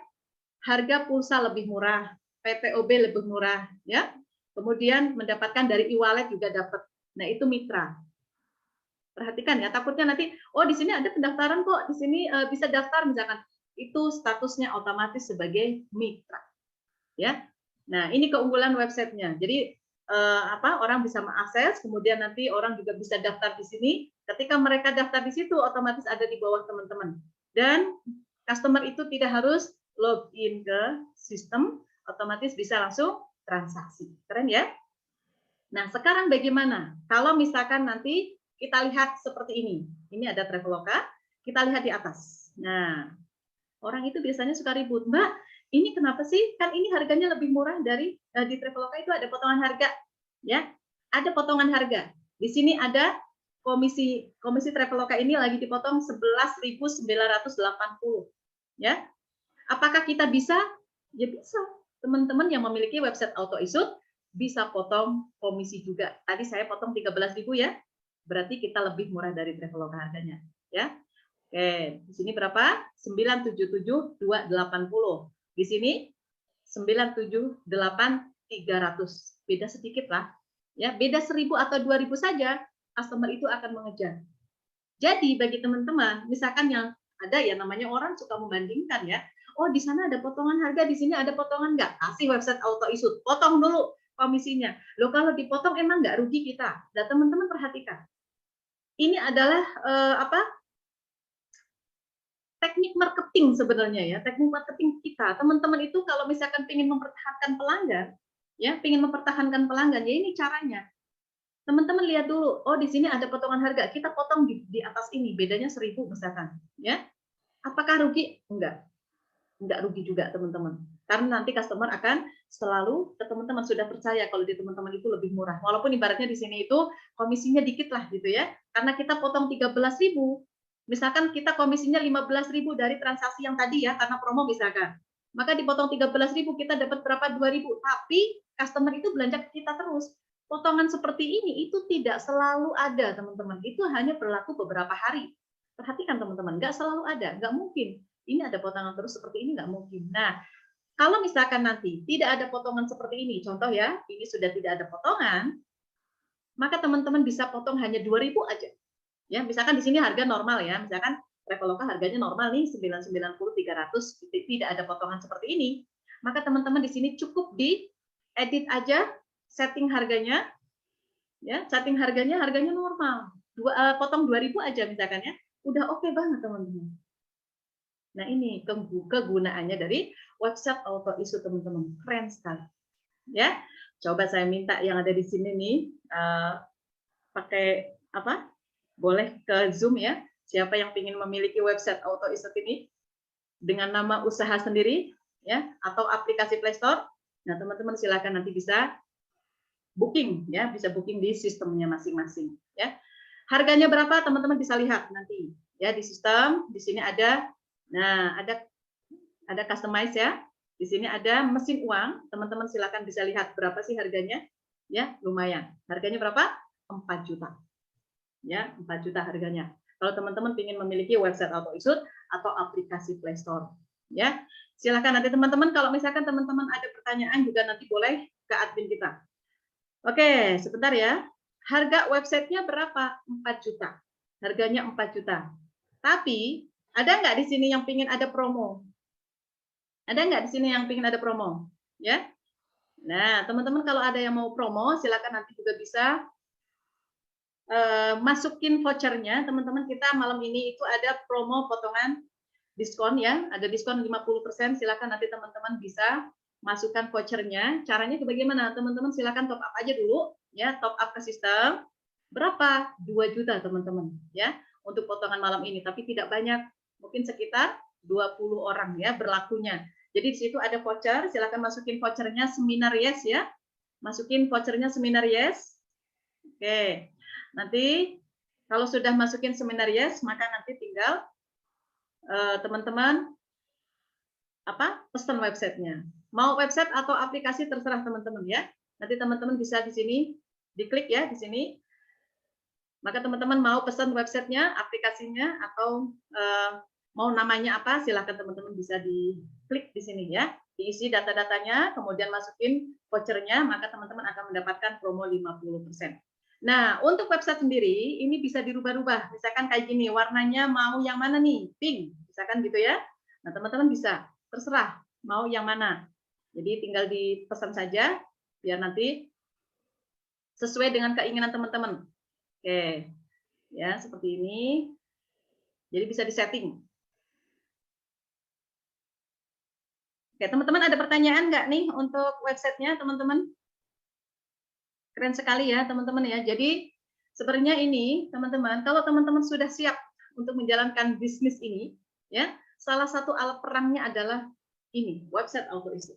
harga pulsa lebih murah, PPOB lebih murah, ya, kemudian mendapatkan dari e-wallet juga dapat. Nah, itu mitra. Perhatikan ya, takutnya nanti, oh di sini ada pendaftaran kok, di sini bisa daftar misalkan. Itu statusnya otomatis sebagai mitra. Ya. Nah, ini keunggulan websitenya. Jadi orang bisa mengakses, kemudian nanti orang juga bisa daftar di sini. Ketika mereka daftar di situ, otomatis ada di bawah teman-teman. Dan customer itu tidak harus login ke sistem, otomatis bisa langsung transaksi. Keren ya? Nah, sekarang bagaimana? Kalau misalkan nanti kita lihat seperti ini. Ini ada Traveloka, kita lihat di atas. Nah, orang itu biasanya suka ribut, Mbak, ini kenapa sih? Kan ini harganya lebih murah dari di Traveloka itu ada potongan harga, ya? Ada potongan harga. Di sini ada komisi Traveloka ini lagi dipotong 11.980, ya. Apakah kita bisa? Ya bisa. Teman-teman yang memiliki website auto-issued bisa potong komisi juga. Tadi saya potong 13.000 ya. Berarti kita lebih murah dari Traveloka harganya, ya. Oke, di sini berapa? 977.280. Di sini 978.300. Beda sedikit lah. Ya, beda 1.000 atau 2.000 saja, customer itu akan mengejar. Jadi bagi teman-teman, misalkan yang ada ya namanya orang suka membandingkan ya. Oh, di sana ada potongan harga, di sini ada potongan enggak? Kasih website auto-issued, potong dulu komisinya. Loh, kalau dipotong emang nggak rugi kita? Dan teman-teman perhatikan. Ini adalah teknik marketing sebenarnya ya, teknik marketing kita. Teman-teman itu kalau misalkan ingin mempertahankan pelanggan, ya, ingin mempertahankan pelanggan, ya ini caranya. Teman-teman lihat dulu, oh di sini ada potongan harga, kita potong di atas ini, bedanya 1.000 misalkan, ya. Apakah rugi? Enggak rugi juga teman-teman. Karena nanti customer akan selalu ke teman-teman sudah percaya kalau di teman-teman itu lebih murah. Walaupun ibaratnya di sini itu komisinya dikit lah gitu ya. Karena kita potong 13.000, misalkan kita komisinya 15.000 dari transaksi yang tadi ya, karena promo misalkan. Maka dipotong 13.000, kita dapat berapa? 2.000. Tapi customer itu belanja ke kita terus. Potongan seperti ini itu tidak selalu ada, teman-teman. Itu hanya berlaku beberapa hari. Perhatikan teman-teman, nggak selalu ada, nggak mungkin. Ini ada potongan terus seperti ini, nggak mungkin. Nah, kalau misalkan nanti tidak ada potongan seperti ini, contoh ya, ini sudah tidak ada potongan, maka teman-teman bisa potong hanya 2.000 aja. Ya, misalkan di sini harga normal ya, misalkan Traveloka harganya normal nih 990 300, tidak ada potongan seperti ini. Maka teman-teman di sini cukup di edit aja setting harganya, ya, setting harganya normal. Potong 2.000 aja misalkan ya. Udah oke banget teman-teman. Nah, ini kegunaannya dari website auto issue teman-teman. Keren sekali. Ya. Coba saya minta yang ada di sini nih pakai apa? Boleh ke Zoom ya. Siapa yang ingin memiliki website auto issue ini dengan nama usaha sendiri ya atau aplikasi Play Store. Nah, teman-teman silakan nanti bisa booking ya, bisa booking di sistemnya masing-masing ya. Harganya berapa teman-teman bisa lihat nanti ya di sistem. Di sini ada, nah ada customize ya. Di sini ada mesin uang. Teman-teman silakan bisa lihat berapa sih harganya ya, lumayan. Harganya berapa? 4 juta ya, 4 juta harganya. Kalau teman-teman ingin memiliki website auto issue atau aplikasi Play Store ya, silakan nanti teman-teman. Kalau misalkan teman-teman ada pertanyaan juga nanti boleh ke admin kita. Oke, sebentar ya. Harga websitenya berapa? 4 juta. Harganya 4 juta. Tapi, ada nggak di sini yang pingin ada promo? Ada nggak di sini yang pingin ada promo? Ya. Nah, teman-teman kalau ada yang mau promo, silakan nanti juga bisa masukin vouchernya. Teman-teman kita malam ini itu ada promo potongan diskon ya. Ada diskon 50%. Silakan nanti teman-teman bisa masukkan vouchernya. Caranya bagaimana? Teman-teman silakan top up aja dulu ya, top up ke sistem. Berapa? 2 juta teman-teman ya untuk potongan malam ini, tapi tidak banyak, mungkin sekitar 20 orang ya berlakunya. Jadi di situ ada voucher, silakan masukin vouchernya Seminar Yes ya. Masukin vouchernya Seminar Yes. Oke. Nanti kalau sudah masukin Seminar Yes, maka nanti tinggal teman-teman pesan websitenya. Mau website atau aplikasi terserah teman-teman ya. Nanti teman-teman bisa di sini diklik ya di sini. Maka teman-teman mau pesan websitenya, aplikasinya atau mau namanya apa, silakan teman-teman bisa diklik di sini ya. Diisi data-datanya, kemudian masukin vouchernya, maka teman-teman akan mendapatkan promo 50%. Nah, untuk website sendiri ini bisa dirubah-rubah. Misalkan kayak gini, warnanya mau yang mana nih? Pink, misalkan gitu ya. Nah, teman-teman bisa terserah mau yang mana. Jadi tinggal dipesan saja biar nanti sesuai dengan keinginan teman-teman. Oke. Ya, seperti ini. Jadi bisa disetting. Oke, teman-teman ada pertanyaan nggak nih untuk websitenya, teman-teman? Keren sekali ya, teman-teman ya. Jadi sebenarnya ini, teman-teman, kalau teman-teman sudah siap untuk menjalankan bisnis ini, ya, salah satu alat perangnya adalah ini, website auto issue.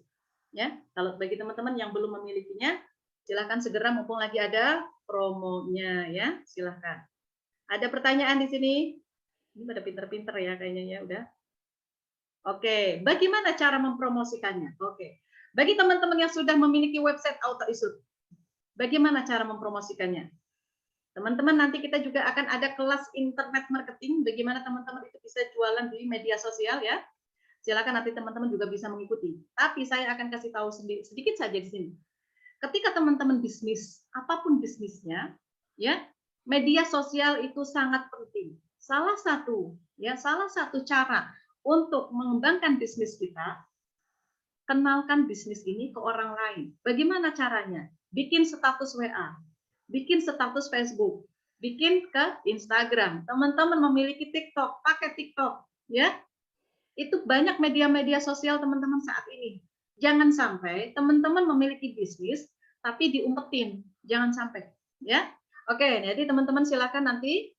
Ya, kalau bagi teman-teman yang belum memilikinya, silakan segera mumpung lagi ada promonya ya, silakan. Ada pertanyaan di sini? Ini pada pinter-pinter ya kayaknya ya udah. Oke, bagaimana cara mempromosikannya? Oke. Bagi teman-teman yang sudah memiliki website auto issue, bagaimana cara mempromosikannya? Teman-teman nanti kita juga akan ada kelas internet marketing, bagaimana teman-teman itu bisa jualan di media sosial ya. Silakan nanti teman-teman juga bisa mengikuti. Tapi saya akan kasih tahu sedikit saja di sini. Ketika teman-teman bisnis, apapun bisnisnya, ya, media sosial itu sangat penting. Salah satu cara untuk mengembangkan bisnis kita, kenalkan bisnis ini ke orang lain. Bagaimana caranya? Bikin status WA, bikin status Facebook, bikin ke Instagram. Teman-teman memiliki TikTok, pakai TikTok, ya. Itu banyak media-media sosial teman-teman saat ini. Jangan sampai teman-teman memiliki bisnis tapi diumpetin, jangan sampai, ya. Oke, jadi teman-teman silakan nanti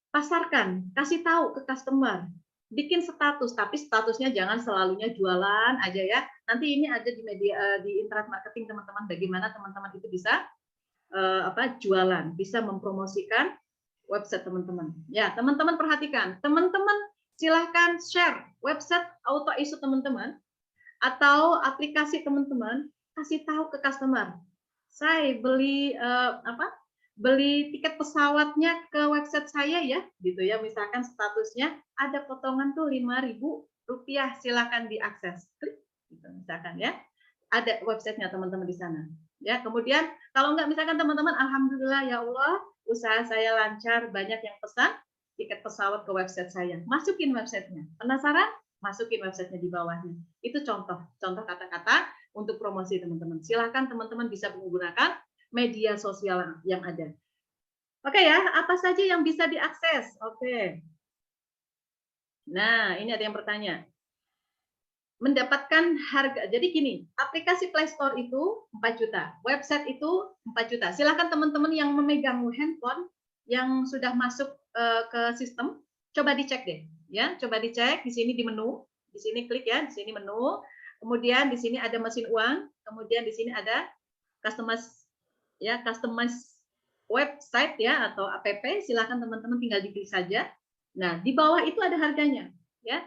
pasarkan, kasih tahu ke customer, bikin status, tapi statusnya jangan selalunya jualan aja ya. Nanti ini ada di media di internet marketing teman-teman, bagaimana teman-teman itu bisa jualan, bisa mempromosikan website teman-teman. Ya, teman-teman perhatikan, teman-teman silahkan share website auto issue teman-teman atau aplikasi teman-teman, kasih tahu ke customer. Saya beli beli tiket pesawatnya ke website saya ya, gitu ya. Misalkan statusnya ada potongan tuh Rp5.000, silakan diakses. Klik, gitu, misalkan ya. Ada websitenya teman-teman di sana. Ya, kemudian kalau enggak misalkan teman-teman, alhamdulillah ya Allah, usaha saya lancar, banyak yang pesan tiket pesawat ke website saya. Masukin websitenya. Penasaran? Masukin websitenya di bawahnya. Itu contoh kata-kata untuk promosi teman-teman. Silakan teman-teman bisa menggunakan media sosial yang ada. Oke ya, apa saja yang bisa diakses? Oke. Nah, ini ada yang bertanya. Mendapatkan harga, jadi gini, aplikasi Play Store itu 4 juta, website itu 4 juta. Silakan teman-teman yang memegang handphone yang sudah masuk ke sistem, coba dicek deh, ya, coba dicek di sini di menu, di sini klik ya, di sini menu, kemudian di sini ada mesin uang, kemudian di sini ada customize ya, customize website ya atau app, silakan teman-teman tinggal diklik saja. Nah, di bawah itu ada harganya, ya.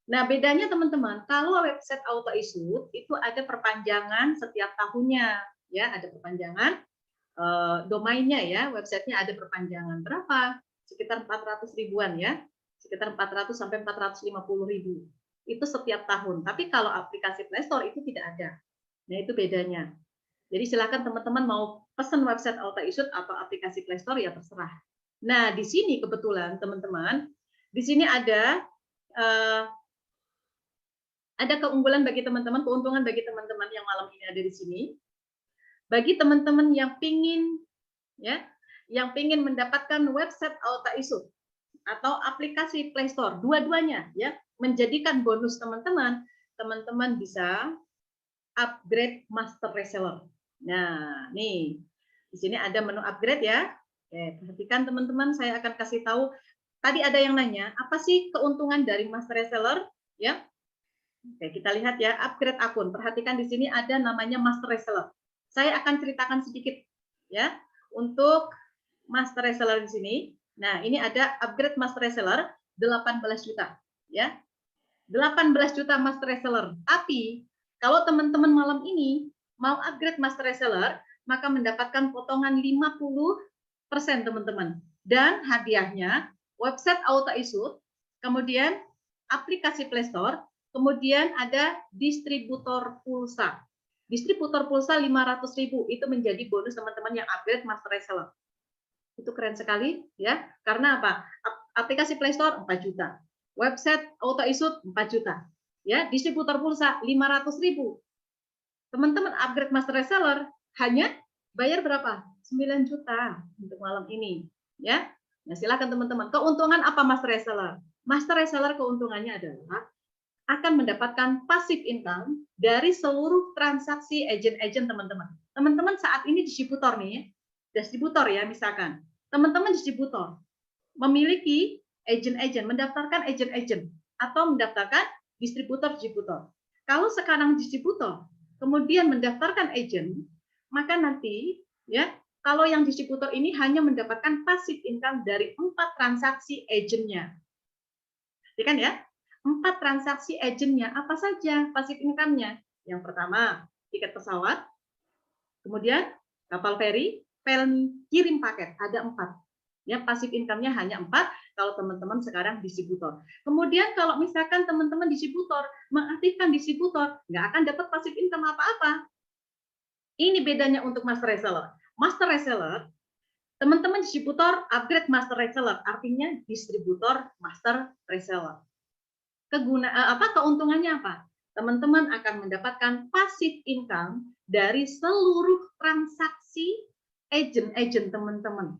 Nah, bedanya teman-teman, kalau website auto issue itu ada perpanjangan setiap tahunnya, ya, ada perpanjangan domainnya ya, websitenya ada perpanjangan berapa? Sekitar 400 ribuan ya, sekitar 400 sampai 450 ribu. Itu setiap tahun. Tapi kalau aplikasi Play Store itu tidak ada. Nah, itu bedanya. Jadi silakan teman-teman mau pesan website auto issue atau aplikasi Play Store ya terserah. Nah, di sini kebetulan teman-teman, di sini ada keunggulan bagi teman-teman, keuntungan bagi teman-teman yang malam ini ada di sini. Bagi teman-teman yang pingin ya, yang pingin mendapatkan website auto issue atau aplikasi Play Store, dua-duanya ya, menjadikan bonus teman-teman, teman-teman bisa upgrade master reseller. Nah, nih di sini ada menu upgrade ya. Oke, perhatikan teman-teman, saya akan kasih tahu. Tadi ada yang nanya, apa sih keuntungan dari master reseller? Ya, oke, kita lihat ya, upgrade akun. Perhatikan di sini ada namanya master reseller. Saya akan ceritakan sedikit ya untuk master reseller di sini. Nah, ini ada upgrade master reseller 18 juta ya. 18 juta master reseller. Tapi kalau teman-teman malam ini mau upgrade master reseller, maka mendapatkan potongan 50% teman-teman. Dan hadiahnya website auto issue, kemudian aplikasi Play Store, kemudian ada distributor pulsa. Distributor pulsa 500.000 itu menjadi bonus teman-teman yang upgrade master reseller. Itu keren sekali ya. Karena apa? Aplikasi Play Store 4 juta. Website auto issue 4 juta. Ya, distributor pulsa 500.000. Teman-teman upgrade master reseller hanya bayar berapa? 9 juta untuk malam ini, ya. Nah, silakan teman-teman. Keuntungan apa master reseller? Master reseller keuntungannya adalah akan mendapatkan passive income dari seluruh transaksi agent-agent teman-teman. Teman-teman saat ini distributor nih, distributor ya misalkan. Teman-teman distributor memiliki agent-agent, mendaftarkan agent-agent atau mendaftarkan distributor-distributor. Kalau sekarang distributor kemudian mendaftarkan agent, maka nanti ya kalau yang distributor ini hanya mendapatkan passive income dari 4 transaksi agentnya. Ya kan ya? 4 transaksi agentnya apa saja passive income-nya? Yang pertama, tiket pesawat, kemudian kapal feri, kirim paket, ada 4. Ya, passive income-nya hanya 4 kalau teman-teman sekarang distributor. Kemudian kalau misalkan teman-teman distributor, mengaktifkan distributor, nggak akan dapat passive income apa-apa. Ini bedanya untuk master reseller. Master reseller, teman-teman distributor upgrade master reseller, artinya distributor master reseller. Keuntungannya apa? Teman-teman akan mendapatkan passive income dari seluruh transaksi agent teman-teman.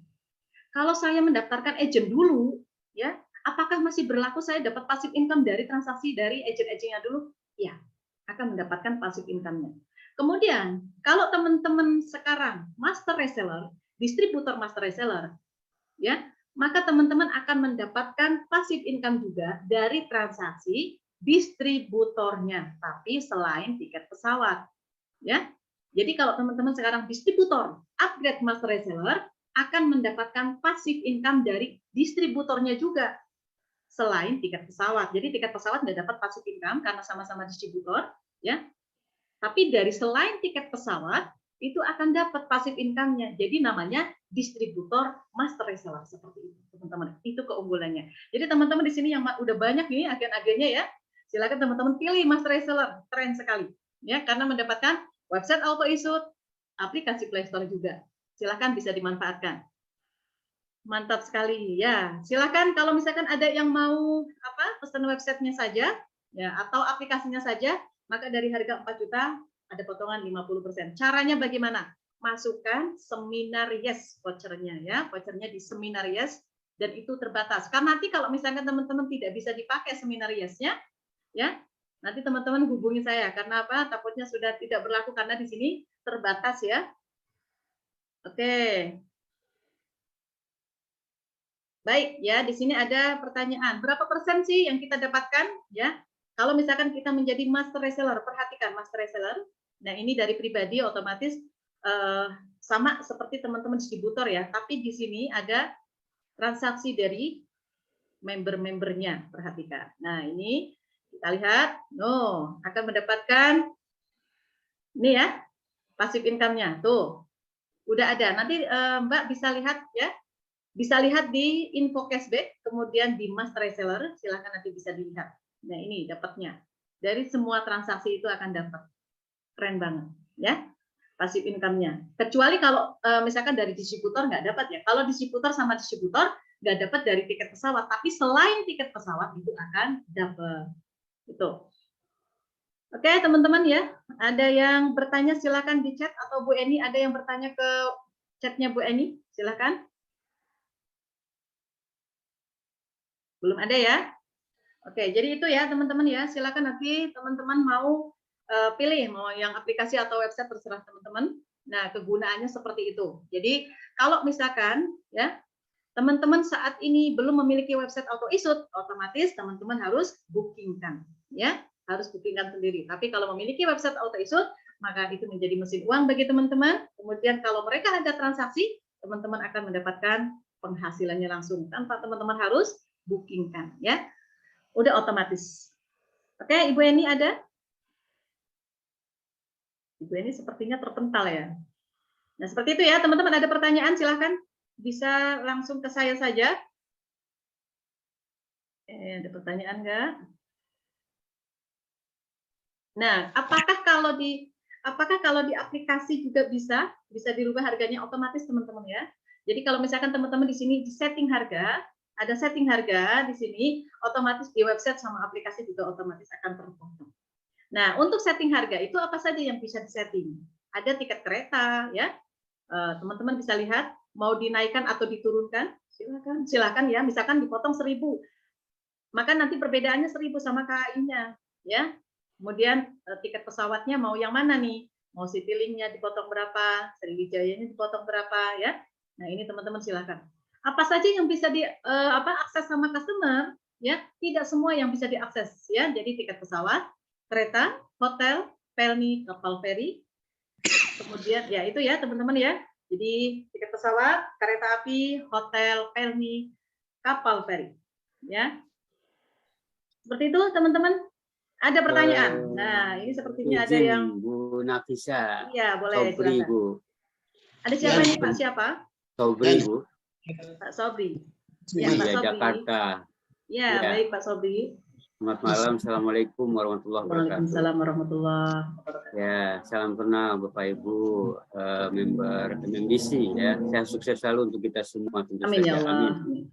Kalau saya mendaftarkan agent dulu, ya, apakah masih berlaku saya dapat passive income dari transaksi dari agent-agentnya dulu? Ya, akan mendapatkan passive income-nya. Kemudian, kalau teman-teman sekarang master reseller, distributor master reseller, ya, maka teman-teman akan mendapatkan passive income juga dari transaksi distributornya, tapi selain tiket pesawat, ya. Jadi kalau teman-teman sekarang distributor upgrade master reseller akan mendapatkan passive income dari distributornya juga selain tiket pesawat. Jadi tiket pesawat nggak dapat passive income karena sama-sama distributor, ya. Tapi dari selain tiket pesawat itu akan dapat passive income-nya. Jadi namanya distributor master reseller seperti itu, teman-teman. Itu keunggulannya. Jadi teman-teman di sini yang udah banyak nih agen-agennya ya, silakan teman-teman pilih master reseller, keren sekali ya, karena mendapatkan website auto issued, aplikasi Play Store juga. Silakan bisa dimanfaatkan. Mantap sekali ya. Silakan kalau misalkan ada yang mau pesan websitenya saja ya atau aplikasinya saja, maka dari harga 4 juta ada potongan 50%. Caranya bagaimana? Masukkan seminar yes vouchernya ya, vouchernya di seminar yes dan itu terbatas. Karena nanti kalau misalkan teman-teman tidak bisa dipakai seminar yes-nya ya, nanti teman-teman hubungi saya karena apa? Takutnya sudah tidak berlaku karena di sini terbatas ya. Oke. Baik ya, di sini ada pertanyaan. Berapa persen sih yang kita dapatkan ya? Kalau misalkan kita menjadi master reseller, perhatikan master reseller. Nah, ini dari pribadi otomatis sama seperti teman-teman distributor ya, tapi di sini ada transaksi dari member-membernya, perhatikan. Nah, ini kita lihat, akan mendapatkan ini ya, passive income-nya. Tuh, udah ada. Nanti Mbak bisa lihat ya. Bisa lihat di info cashback, kemudian di master reseller, silahkan nanti bisa dilihat. Nah ini dapatnya. Dari semua transaksi itu akan dapat. Keren banget. Ya, passive income-nya. Kecuali kalau misalkan dari distributor nggak dapat ya. Kalau distributor sama distributor nggak dapat dari tiket pesawat. Tapi selain tiket pesawat itu akan dapat. Itu. Oke teman-teman ya. Ada yang bertanya silahkan di chat. Atau Bu Eni ada yang bertanya ke chatnya Bu Eni. Silahkan. Belum ada ya? Oke, jadi itu ya teman-teman ya. Silakan nanti teman-teman mau pilih mau yang aplikasi atau website terserah teman-teman. Nah, kegunaannya seperti itu. Jadi kalau misalkan ya teman-teman saat ini belum memiliki website auto issued, otomatis teman-teman harus bookingkan ya, harus bookingkan sendiri. Tapi kalau memiliki website auto issued, maka itu menjadi mesin uang bagi teman-teman. Kemudian kalau mereka ada transaksi, teman-teman akan mendapatkan penghasilannya langsung tanpa teman-teman harus bookingkan ya, udah otomatis. Oke, Ibu Eni ada? Ibu Eni sepertinya terpental ya. Nah seperti itu ya teman-teman, ada pertanyaan silahkan bisa langsung ke saya saja. Ada pertanyaan nggak? Nah apakah kalau di aplikasi juga bisa dirubah harganya otomatis teman-teman ya. Jadi kalau misalkan teman-teman di sini di setting harga, ada setting harga di sini, otomatis di website sama aplikasi juga otomatis akan terpotong. Nah, untuk setting harga itu apa saja yang bisa disetting? Ada tiket kereta, ya. Teman-teman bisa lihat, mau dinaikkan atau diturunkan, silakan ya. Misalkan dipotong 1.000, maka nanti perbedaannya 1.000 sama KAI-nya, ya. Kemudian tiket pesawatnya mau yang mana nih? Mau Citylink-nya dipotong berapa? Sriwijaya-nya dipotong berapa, ya? Nah, ini teman-teman silakan. Apa saja yang bisa akses sama customer ya, tidak semua yang bisa diakses ya. Jadi tiket pesawat, kereta, hotel, pelni, kapal feri. Kemudian ya itu ya teman-teman ya. Jadi tiket pesawat, kereta api, hotel, pelni, kapal feri ya. Seperti itu teman-teman. Ada pertanyaan. Nah, ini sepertinya ada yang Bu Nafisa. Iya, boleh Sobri, silakan. Bu. Ada siapa ini Pak? Siapa? Sobri, Bu. Pak Sobri. Ya, Pak Sobri. Jakarta. Ya, baik Pak Sobri. Selamat malam. Assalamualaikum warahmatullahi wabarakatuh. Waalaikumsalam warahmatullahi wabarakatuh. Ya, salam kenal Bapak Ibu member MMDC ya. Saya sukses selalu untuk kita semua tentu Amin ya saja. Allah. Amin.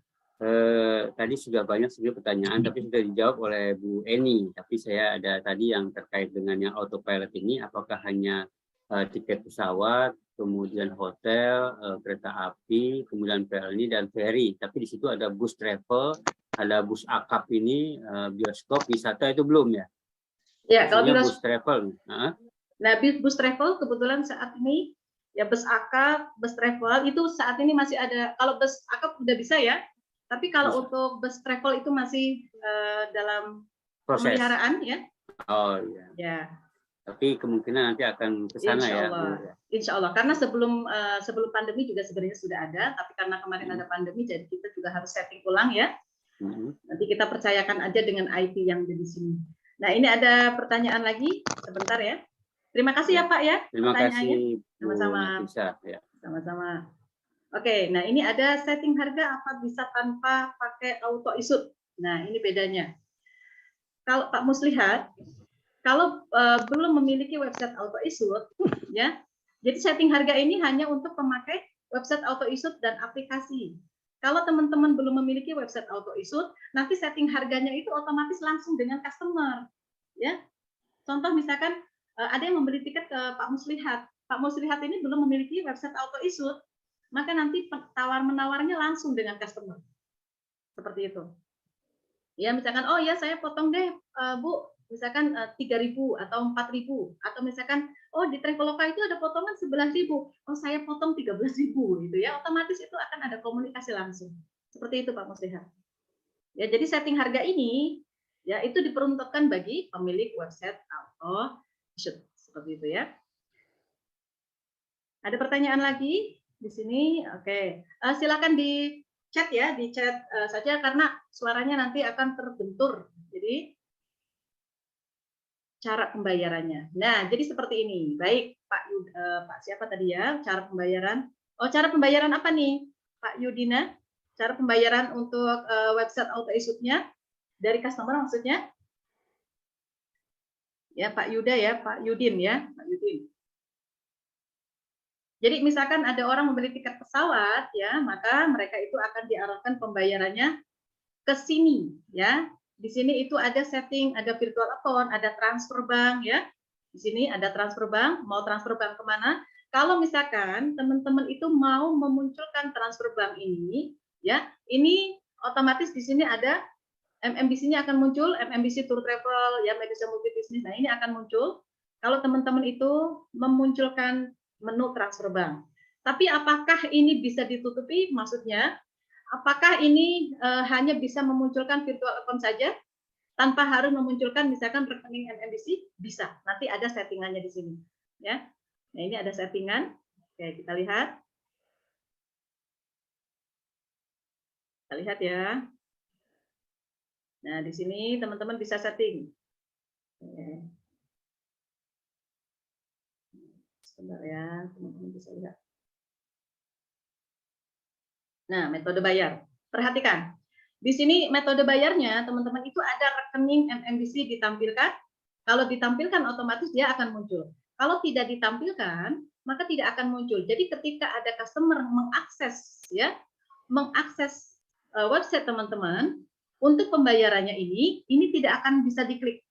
Tadi sudah banyak sebenarnya pertanyaan tapi sudah dijawab oleh Bu Eni. Tapi saya ada tadi yang terkait dengan yang autopilot ini, apakah hanya tiket pesawat, kemudian hotel, kereta api, kemudian PLN dan ferry. Tapi di situ ada bus travel, ada bus akap ini, bioskop, wisata itu belum ya? Ya, kalau bus travel. Nah, bus travel kebetulan saat ini ya bus akap, bus travel itu saat ini masih ada. Kalau bus akap udah bisa ya. Tapi kalau untuk bus travel itu masih dalam proses pemeliharaan ya. Oh iya. Ya. Tapi kemungkinan nanti akan ke sana ya. Insya Allah. Karena sebelum pandemi juga sebenarnya sudah ada, tapi karena kemarin ada pandemi, jadi kita juga harus setting ulang ya. Nanti kita percayakan aja dengan IT yang ada di sini. Nah ini ada pertanyaan lagi, sebentar ya. Terima kasih ya Pak ya. Terima kasih. Sama-sama. Ya. Sama-sama. Oke, nah ini ada setting harga apa bisa tanpa pakai auto issued. Nah, ini bedanya. Kalau Pak Mus lihat, kalau belum memiliki website auto issued, ya, jadi setting harga ini hanya untuk pemakai website auto issued dan aplikasi. Kalau teman-teman belum memiliki website auto issued, nanti setting harganya itu otomatis langsung dengan customer, ya. Contoh misalkan ada yang membeli tiket ke Pak Muslihat. Pak Muslihat ini belum memiliki website auto issued, maka nanti tawar-menawarnya langsung dengan customer. Seperti itu. Ya, misalkan, oh ya saya potong deh, Bu, misalkan 3.000 atau 4.000, atau misalkan, oh di Traveloka itu ada potongan 11.000, oh saya potong 13.000, gitu ya, otomatis itu akan ada komunikasi langsung. Seperti itu Pak Muslihat. Ya, jadi setting harga ini, ya itu diperuntukkan bagi pemilik website auto issued. Seperti itu ya. Ada pertanyaan lagi di sini? Oke, silakan di chat ya, di chat saja karena suaranya nanti akan terbentur. Jadi cara pembayarannya. Nah, jadi seperti ini. Baik, Pak siapa tadi ya? Cara pembayaran. Oh, cara pembayaran apa nih, Pak Yudina? Cara pembayaran untuk website auto issued-nya dari customer maksudnya? Ya, Pak Yuda ya, Pak Yudin ya, Pak Yudin. Jadi misalkan ada orang membeli tiket pesawat ya, maka mereka itu akan diarahkan pembayarannya ke sini ya. Di sini itu ada setting, ada virtual account, ada transfer bank ya. Di sini ada transfer bank, mau transfer bank kemana? Kalau misalkan teman-teman itu mau memunculkan transfer bank ini ya, ini otomatis di sini ada MMBC-nya akan muncul, MMBC Tour Travel ya, Media Multi Business. Nah, ini akan muncul kalau teman-teman itu memunculkan menu transfer bank. Tapi apakah ini bisa ditutupi? Maksudnya, apakah ini hanya bisa memunculkan virtual account saja tanpa harus memunculkan misalkan rekening MMBC? Bisa. Nanti ada settingannya di sini, ya. Nah, ini ada settingan. Oke, kita lihat. Kita lihat ya. Nah, di sini teman-teman bisa setting. Oke. Sebentar ya, teman-teman bisa lihat. Nah, metode bayar. Perhatikan. Di sini metode bayarnya, teman-teman itu ada rekening MMBC ditampilkan. Kalau ditampilkan otomatis dia akan muncul. Kalau tidak ditampilkan, maka tidak akan muncul. Jadi ketika ada customer mengakses ya, mengakses website teman-teman untuk pembayarannya ini tidak akan bisa diklik.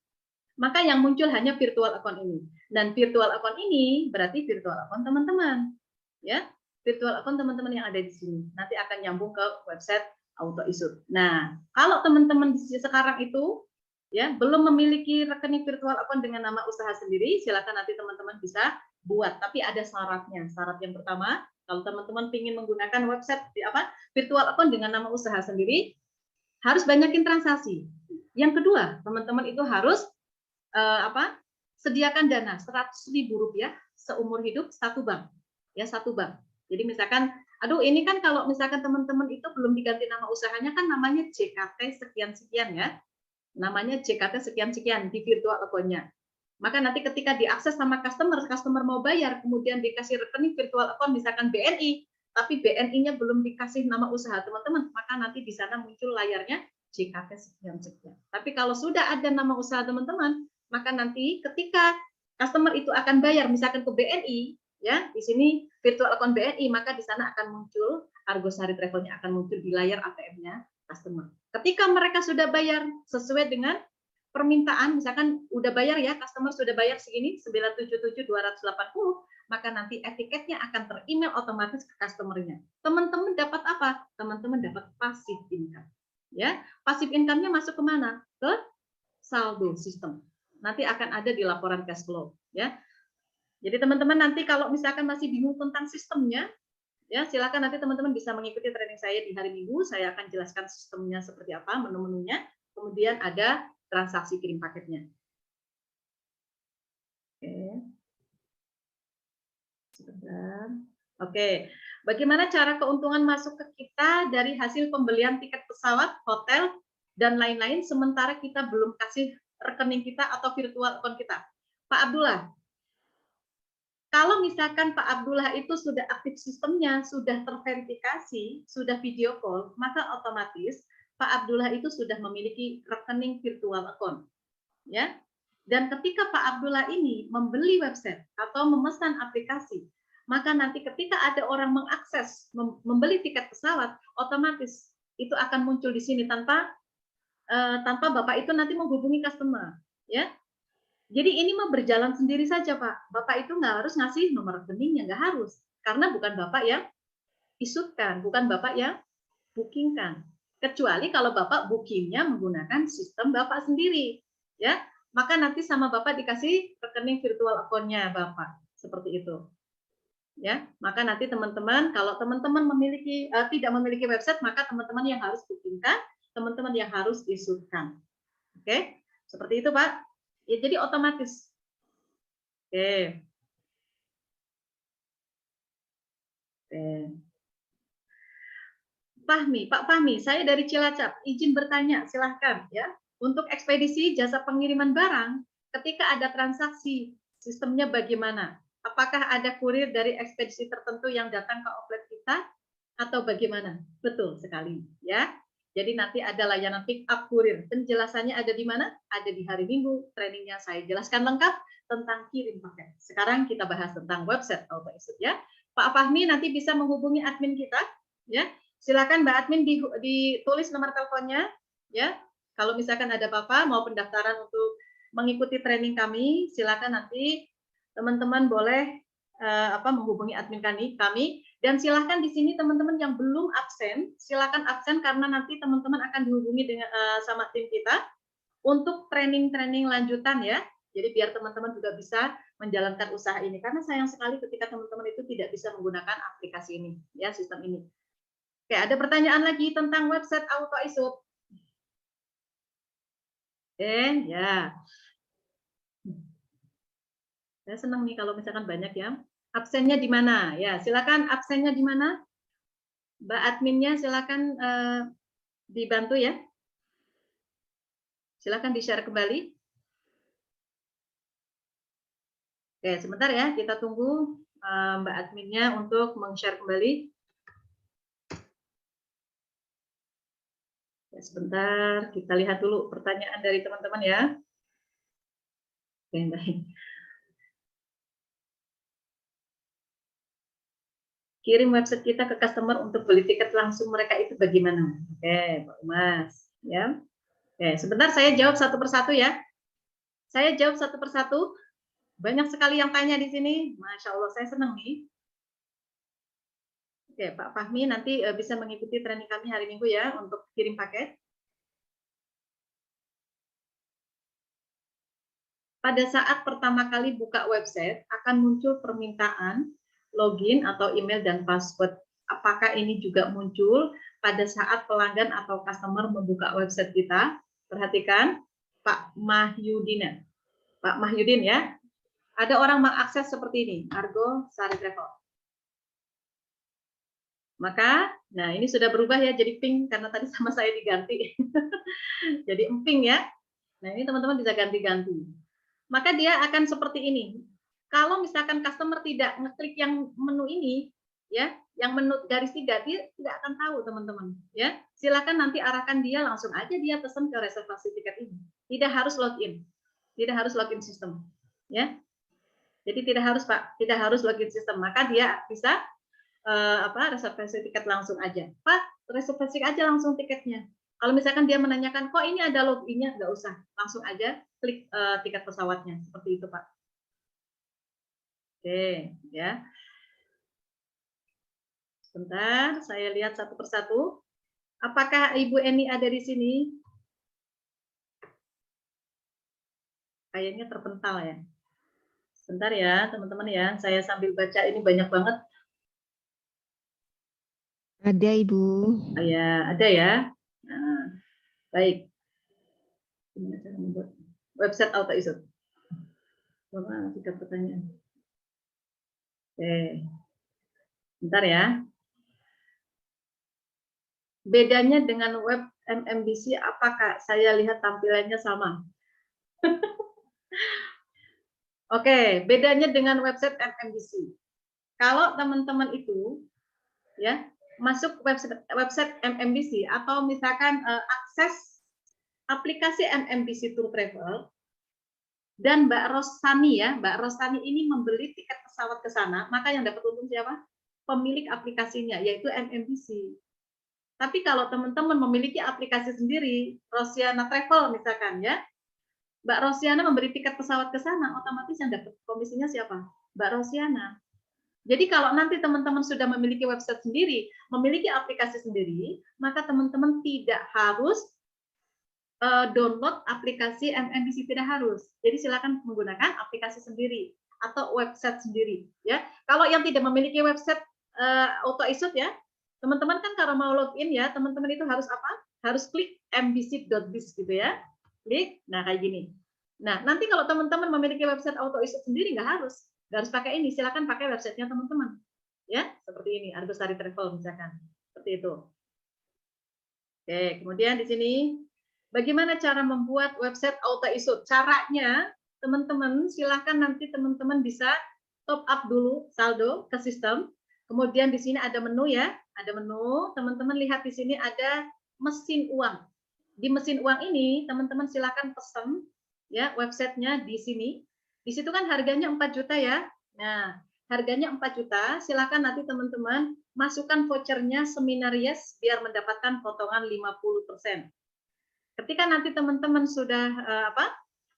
Maka yang muncul hanya virtual account ini. Dan virtual account ini berarti virtual account teman-teman. Ya, virtual account teman-teman yang ada di sini. Nanti akan nyambung ke website auto issued. Nah, kalau teman-teman di sini sekarang itu ya belum memiliki rekening virtual account dengan nama usaha sendiri, silakan nanti teman-teman bisa buat. Tapi ada syaratnya. Syarat yang pertama, kalau teman-teman ingin menggunakan website virtual account dengan nama usaha sendiri, harus banyakin transaksi. Yang kedua, teman-teman itu harus sediakan dana 100.000 rupiah seumur hidup satu bank, ya satu bank. Jadi misalkan, aduh ini kan kalau misalkan teman-teman itu belum diganti nama usahanya kan namanya JKT sekian-sekian ya, namanya JKT sekian-sekian di virtual account-nya. Maka nanti ketika diakses sama customer mau bayar, kemudian dikasih rekening virtual account misalkan BNI, tapi BNI-nya belum dikasih nama usaha teman-teman, maka nanti di sana muncul layarnya JKT sekian-sekian. Tapi kalau sudah ada nama usaha teman-teman, maka nanti ketika customer itu akan bayar misalkan ke BNI ya, di sini virtual account BNI, maka di sana akan muncul Argosari Travel-nya akan muncul di layar ATM-nya customer. Ketika mereka sudah bayar sesuai dengan permintaan, misalkan udah bayar ya, customer sudah bayar segini 977.280, maka nanti etiketnya akan ter-email otomatis ke customer-nya. Teman-teman dapat apa? Teman-teman dapat passive income. Ya, passive income-nya masuk ke mana? Ke saldo sistem. Nanti akan ada di laporan cash flow ya. Jadi teman-teman nanti kalau misalkan masih bingung tentang sistemnya ya, silakan nanti teman-teman bisa mengikuti training saya di hari Minggu. Saya akan jelaskan sistemnya seperti apa, menu-menunya. Kemudian ada transaksi kirim paketnya. Oke. Sebentar. Oke. Bagaimana cara keuntungan masuk ke kita dari hasil pembelian tiket pesawat, hotel, dan lain-lain sementara kita belum kasih rekening kita atau virtual account kita? Pak Abdullah, Kalau misalkan Pak Abdullah itu sudah aktif sistemnya, sudah terverifikasi, sudah video call, maka otomatis Pak Abdullah itu sudah memiliki rekening virtual account, ya. Dan ketika Pak Abdullah ini membeli website atau memesan aplikasi, maka nanti ketika ada orang mengakses membeli tiket pesawat, otomatis itu akan muncul di sini tanpa Bapak itu nanti menghubungi customer, ya. Jadi ini mah berjalan sendiri saja, Pak. Bapak itu nggak harus ngasih nomor rekeningnya, nggak harus. Karena bukan Bapak yang isutkan, bukan Bapak yang bookingkan. Kecuali kalau Bapak bookingnya menggunakan sistem Bapak sendiri, ya. Maka nanti sama Bapak dikasih rekening virtual account-nya Bapak, seperti itu. Ya, maka nanti teman-teman, kalau teman-teman tidak memiliki website, maka teman-teman yang harus bookingkan, teman-teman yang harus isutkan. Oke, seperti itu, Pak. Ya, jadi otomatis. Oke. Oke. Pak Fahmi, saya dari Cilacap, izin bertanya, silahkan ya. Untuk ekspedisi jasa pengiriman barang, ketika ada transaksi, sistemnya bagaimana? Apakah ada kurir dari ekspedisi tertentu yang datang ke outlet kita atau bagaimana? Betul sekali, ya. Jadi nanti ada layanan pick up kurir. Penjelasannya ada di mana? Ada di hari Minggu. Trainingnya saya jelaskan lengkap tentang kirim paket. Sekarang kita bahas tentang website AutoIsut, ya. Pak Fahmi nanti bisa menghubungi admin kita, ya. Silakan Mbak admin ditulis nomor teleponnya, ya. Kalau misalkan ada apa-apa mau pendaftaran untuk mengikuti training kami, silakan nanti teman-teman boleh menghubungi admin kami. Dan silakan di sini teman-teman yang belum absen, silakan absen karena nanti teman-teman akan dihubungi dengan sama tim kita untuk training-training lanjutan, ya. Jadi biar teman-teman juga bisa menjalankan usaha ini. Karena sayang sekali ketika teman-teman itu tidak bisa menggunakan aplikasi ini, ya, sistem ini. Oke, ada pertanyaan lagi tentang website AutoIsut. Oke, ya. Saya senang nih kalau misalkan banyak ya. Absennya di mana? Ya, silakan absennya di mana? Mbak adminnya silakan dibantu ya. Silakan di-share kembali. Oke, sebentar ya, kita tunggu Mbak adminnya untuk meng-share kembali. Ya, sebentar, kita lihat dulu pertanyaan dari teman-teman ya. Oke, baik. Kirim website kita ke customer untuk beli tiket langsung mereka itu bagaimana? Oke, Pak Mas, ya. Oke, sebentar saya jawab satu persatu ya. Saya jawab satu persatu. Banyak sekali yang tanya di sini. Masya Allah, saya senang nih. Oke, Pak Fahmi nanti bisa mengikuti training kami hari Minggu ya untuk kirim paket. Pada saat pertama kali buka website akan muncul permintaan login atau email dan password. Apakah ini juga muncul pada saat pelanggan atau customer membuka website kita? Perhatikan Pak Mahyudin. Pak Mahyudin ya. Ada orang mengakses seperti ini, Argo Sari Travel. Maka, nah ini sudah berubah ya jadi pink karena tadi sama saya diganti. Jadi emping ya. Nah ini teman-teman bisa ganti-ganti. Maka dia akan seperti ini. Kalau misalkan customer tidak ngeklik yang menu ini, ya, yang menu garis 3, dia tidak akan tahu teman-teman. Ya, silakan nanti arahkan dia langsung aja dia pesan ke reservasi tiket ini. Tidak harus login, tidak harus login sistem. Ya, jadi tidak harus Pak, tidak harus login sistem. Maka dia bisa reservasi tiket langsung aja. Pak, reservasi aja langsung tiketnya. Kalau misalkan dia menanyakan, kok ini ada loginnya, nggak usah, langsung aja klik tiket pesawatnya, seperti itu Pak. Oke, ya. Sebentar, saya lihat satu persatu. Apakah Ibu Eni ada di sini? Kayaknya terpental ya. Sebentar ya, teman-teman ya. Saya sambil baca ini banyak banget. Ada Ibu. Ya, ada ya. Nah, baik. Gimana cara membuat website AutoIsut? Bapak, 3 pertanyaan. Oke. Bentar ya. Bedanya dengan web MMBC apakah? Saya lihat tampilannya sama. Oke, bedanya dengan website MMBC. Kalau teman-teman itu ya masuk website MMBC atau misalkan akses aplikasi MMBC Tour Travel dan Mbak Rosani ya, Mbak Rosani ini membeli tiket pesawat ke sana, maka yang dapat untung siapa? Pemilik aplikasinya, yaitu MMBC. Tapi kalau teman-teman memiliki aplikasi sendiri, Rosiana Travel misalkan ya, Mbak Rosiana memberi tiket pesawat ke sana, otomatis yang dapat komisinya siapa? Mbak Rosiana. Jadi kalau nanti teman-teman sudah memiliki website sendiri, memiliki aplikasi sendiri, maka teman-teman tidak harus download aplikasi MMBC, tidak harus. Jadi silakan menggunakan aplikasi sendiri atau website sendiri. Ya, kalau yang tidak memiliki website AutoISUT ya, teman-teman kan kalau mau login ya, teman-teman itu harus apa? Harus klik mbc.biz gitu ya. Klik, nah kayak gini. Nah, nanti kalau teman-teman memiliki website AutoISUT sendiri, nggak harus pakai ini, silakan pakai websitenya teman-teman. Ya, seperti ini, Argosari Travel misalkan. Seperti itu. Oke, kemudian di sini, bagaimana cara membuat website AutoISUT? Caranya, teman-teman silakan nanti teman-teman bisa top up dulu saldo ke sistem. Kemudian di sini ada menu ya, ada menu. Teman-teman lihat di sini ada mesin uang. Di mesin uang ini teman-teman silakan pesan ya websitenya di sini. Di situ kan harganya 4 juta ya. Nah, harganya 4 juta. Silakan nanti teman-teman masukkan vouchernya Seminar Yes biar mendapatkan potongan 50%. Ketika nanti teman-teman sudah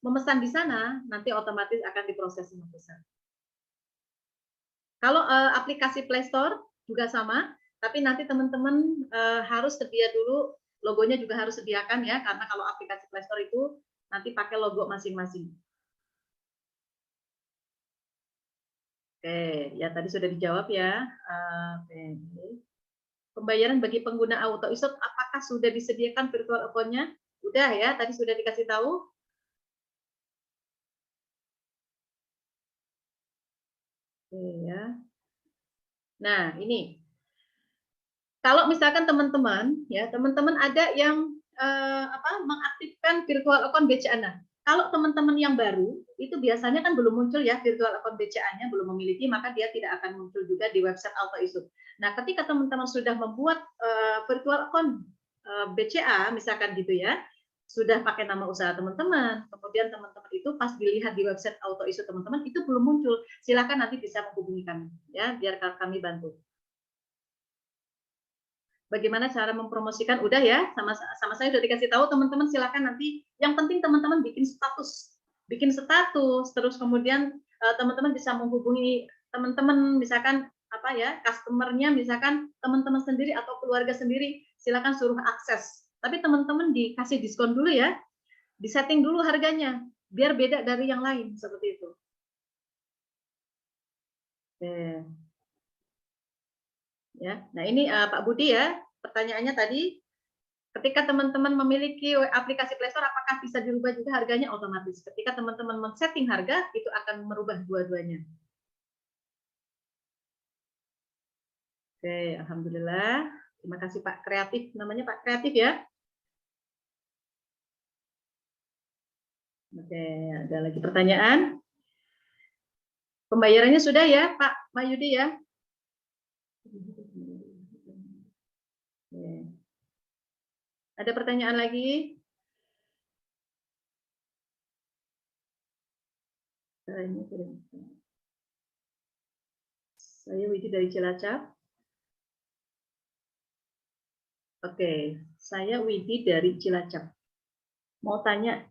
memesan di sana, nanti otomatis akan diproses 5%. Kalau aplikasi Play Store juga sama, tapi nanti teman-teman harus sedia dulu, logonya juga harus sediakan ya, karena kalau aplikasi Play Store itu nanti pakai logo masing-masing. Oke, ya tadi sudah dijawab ya. Pembayaran bagi pengguna AutoISUT, apakah sudah disediakan virtual account-nya? Udah ya, tadi sudah dikasih tahu. Oke ya. Nah, ini. Kalau misalkan teman-teman ya, teman-teman ada yang mengaktifkan virtual account BCA. Kalau teman-teman yang baru, itu biasanya kan belum muncul ya virtual account BCA-nya, belum memiliki, maka dia tidak akan muncul juga di website AutoISUT. Nah, ketika teman-teman sudah membuat virtual account BCA, misalkan gitu ya, sudah pakai nama usaha teman-teman, kemudian teman-teman itu pas dilihat di website AutoISUT teman-teman, itu belum muncul, silakan nanti bisa menghubungi kami, ya, biar kami bantu. Bagaimana cara mempromosikan? Udah ya, sama saya udah dikasih tahu teman-teman, silakan nanti. Yang penting teman-teman bikin status, terus kemudian teman-teman bisa menghubungi teman-teman, misalkan apa ya, customernya, misalkan teman-teman sendiri atau keluarga sendiri, silakan suruh akses. Tapi teman-teman dikasih diskon dulu ya, disetting dulu harganya, biar beda dari yang lain seperti itu. Oke. Ya, nah ini Pak Budi ya, pertanyaannya tadi, ketika teman-teman memiliki aplikasi Play Store, apakah bisa dirubah juga harganya? Otomatis. Ketika teman-teman men-setting harga, itu akan merubah dua-duanya. Oke, alhamdulillah. Terima kasih Pak Kreatif, namanya Pak Kreatif ya. Oke, ada lagi pertanyaan? Pembayarannya sudah ya, Pak Mayudi ya? Ada pertanyaan lagi? Saya Widi dari Cilacap. Oke, saya Widi dari Cilacap. Mau tanya,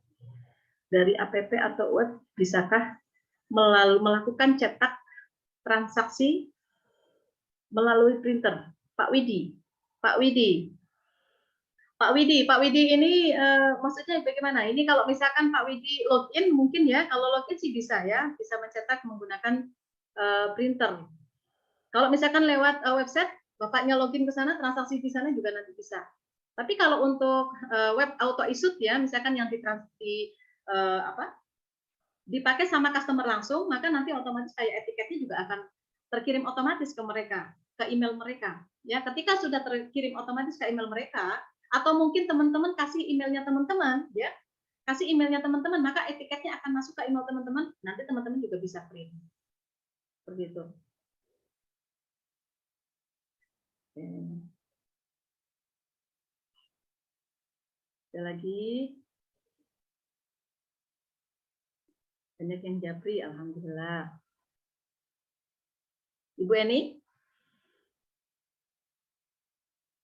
dari app atau web bisakah melakukan cetak transaksi melalui printer? Pak Widi ini maksudnya bagaimana? Ini kalau misalkan Pak Widi login mungkin ya, kalau login sih bisa ya, bisa mencetak menggunakan printer. Kalau misalkan lewat website, Bapaknya login ke sana, transaksi di sana juga nanti bisa. Tapi kalau untuk web AutoISUT ya, misalkan yang dipakai sama customer langsung, maka nanti otomatis kayak etiketnya juga akan terkirim otomatis ke mereka, ke email mereka. Ya, ketika sudah terkirim otomatis ke email mereka, atau mungkin teman-teman kasih emailnya teman-teman, ya, kasih emailnya teman-teman, maka etiketnya akan masuk ke email teman-teman, nanti teman-teman juga bisa print. Seperti itu. Oke. Ada lagi. Banyak yang japri, alhamdulillah. Ibu Eni?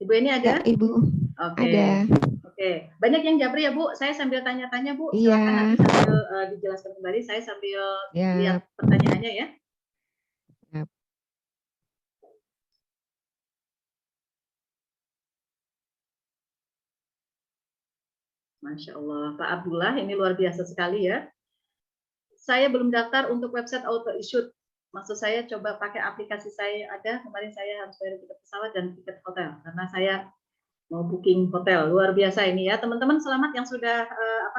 Ibu Eni ada? Ya, Ibu. Oke. Ada. Oke. Banyak yang japri ya, Bu. Saya sambil tanya-tanya, Bu. Iya. Silakan nanti sambil dijelaskan kembali. Saya sambil Ya. lihat pertanyaannya ya. Ya. Masya Allah. Pak Abdullah, ini luar biasa sekali ya. Saya belum daftar untuk website auto issue. Maksud saya coba pakai aplikasi saya ada. Kemarin saya harus bayar tiket pesawat dan tiket hotel karena saya mau booking hotel. Luar biasa ini ya, teman-teman. Selamat yang sudah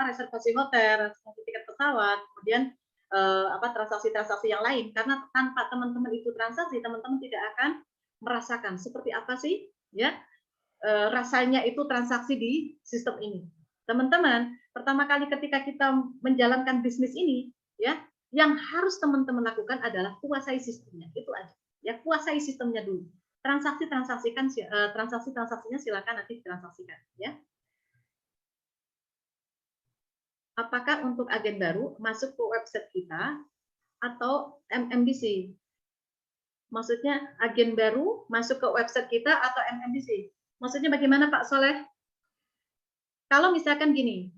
reservasi hotel, reservasi tiket pesawat, kemudian transaksi-transaksi yang lain. Karena tanpa teman-teman itu transaksi, teman-teman tidak akan merasakan seperti apa sih ya rasanya itu transaksi di sistem ini. Teman-teman, pertama kali ketika kita menjalankan bisnis ini, ya, yang harus teman-teman lakukan adalah kuasai sistemnya. Itu aja. Ya, kuasai sistemnya dulu. Transaksinya silakan nanti ditransaksikan, ya. Apakah untuk agen baru masuk ke website kita atau MMBC? Maksudnya agen baru masuk ke website kita atau MMBC? Maksudnya bagaimana Pak Soleh? Kalau misalkan gini,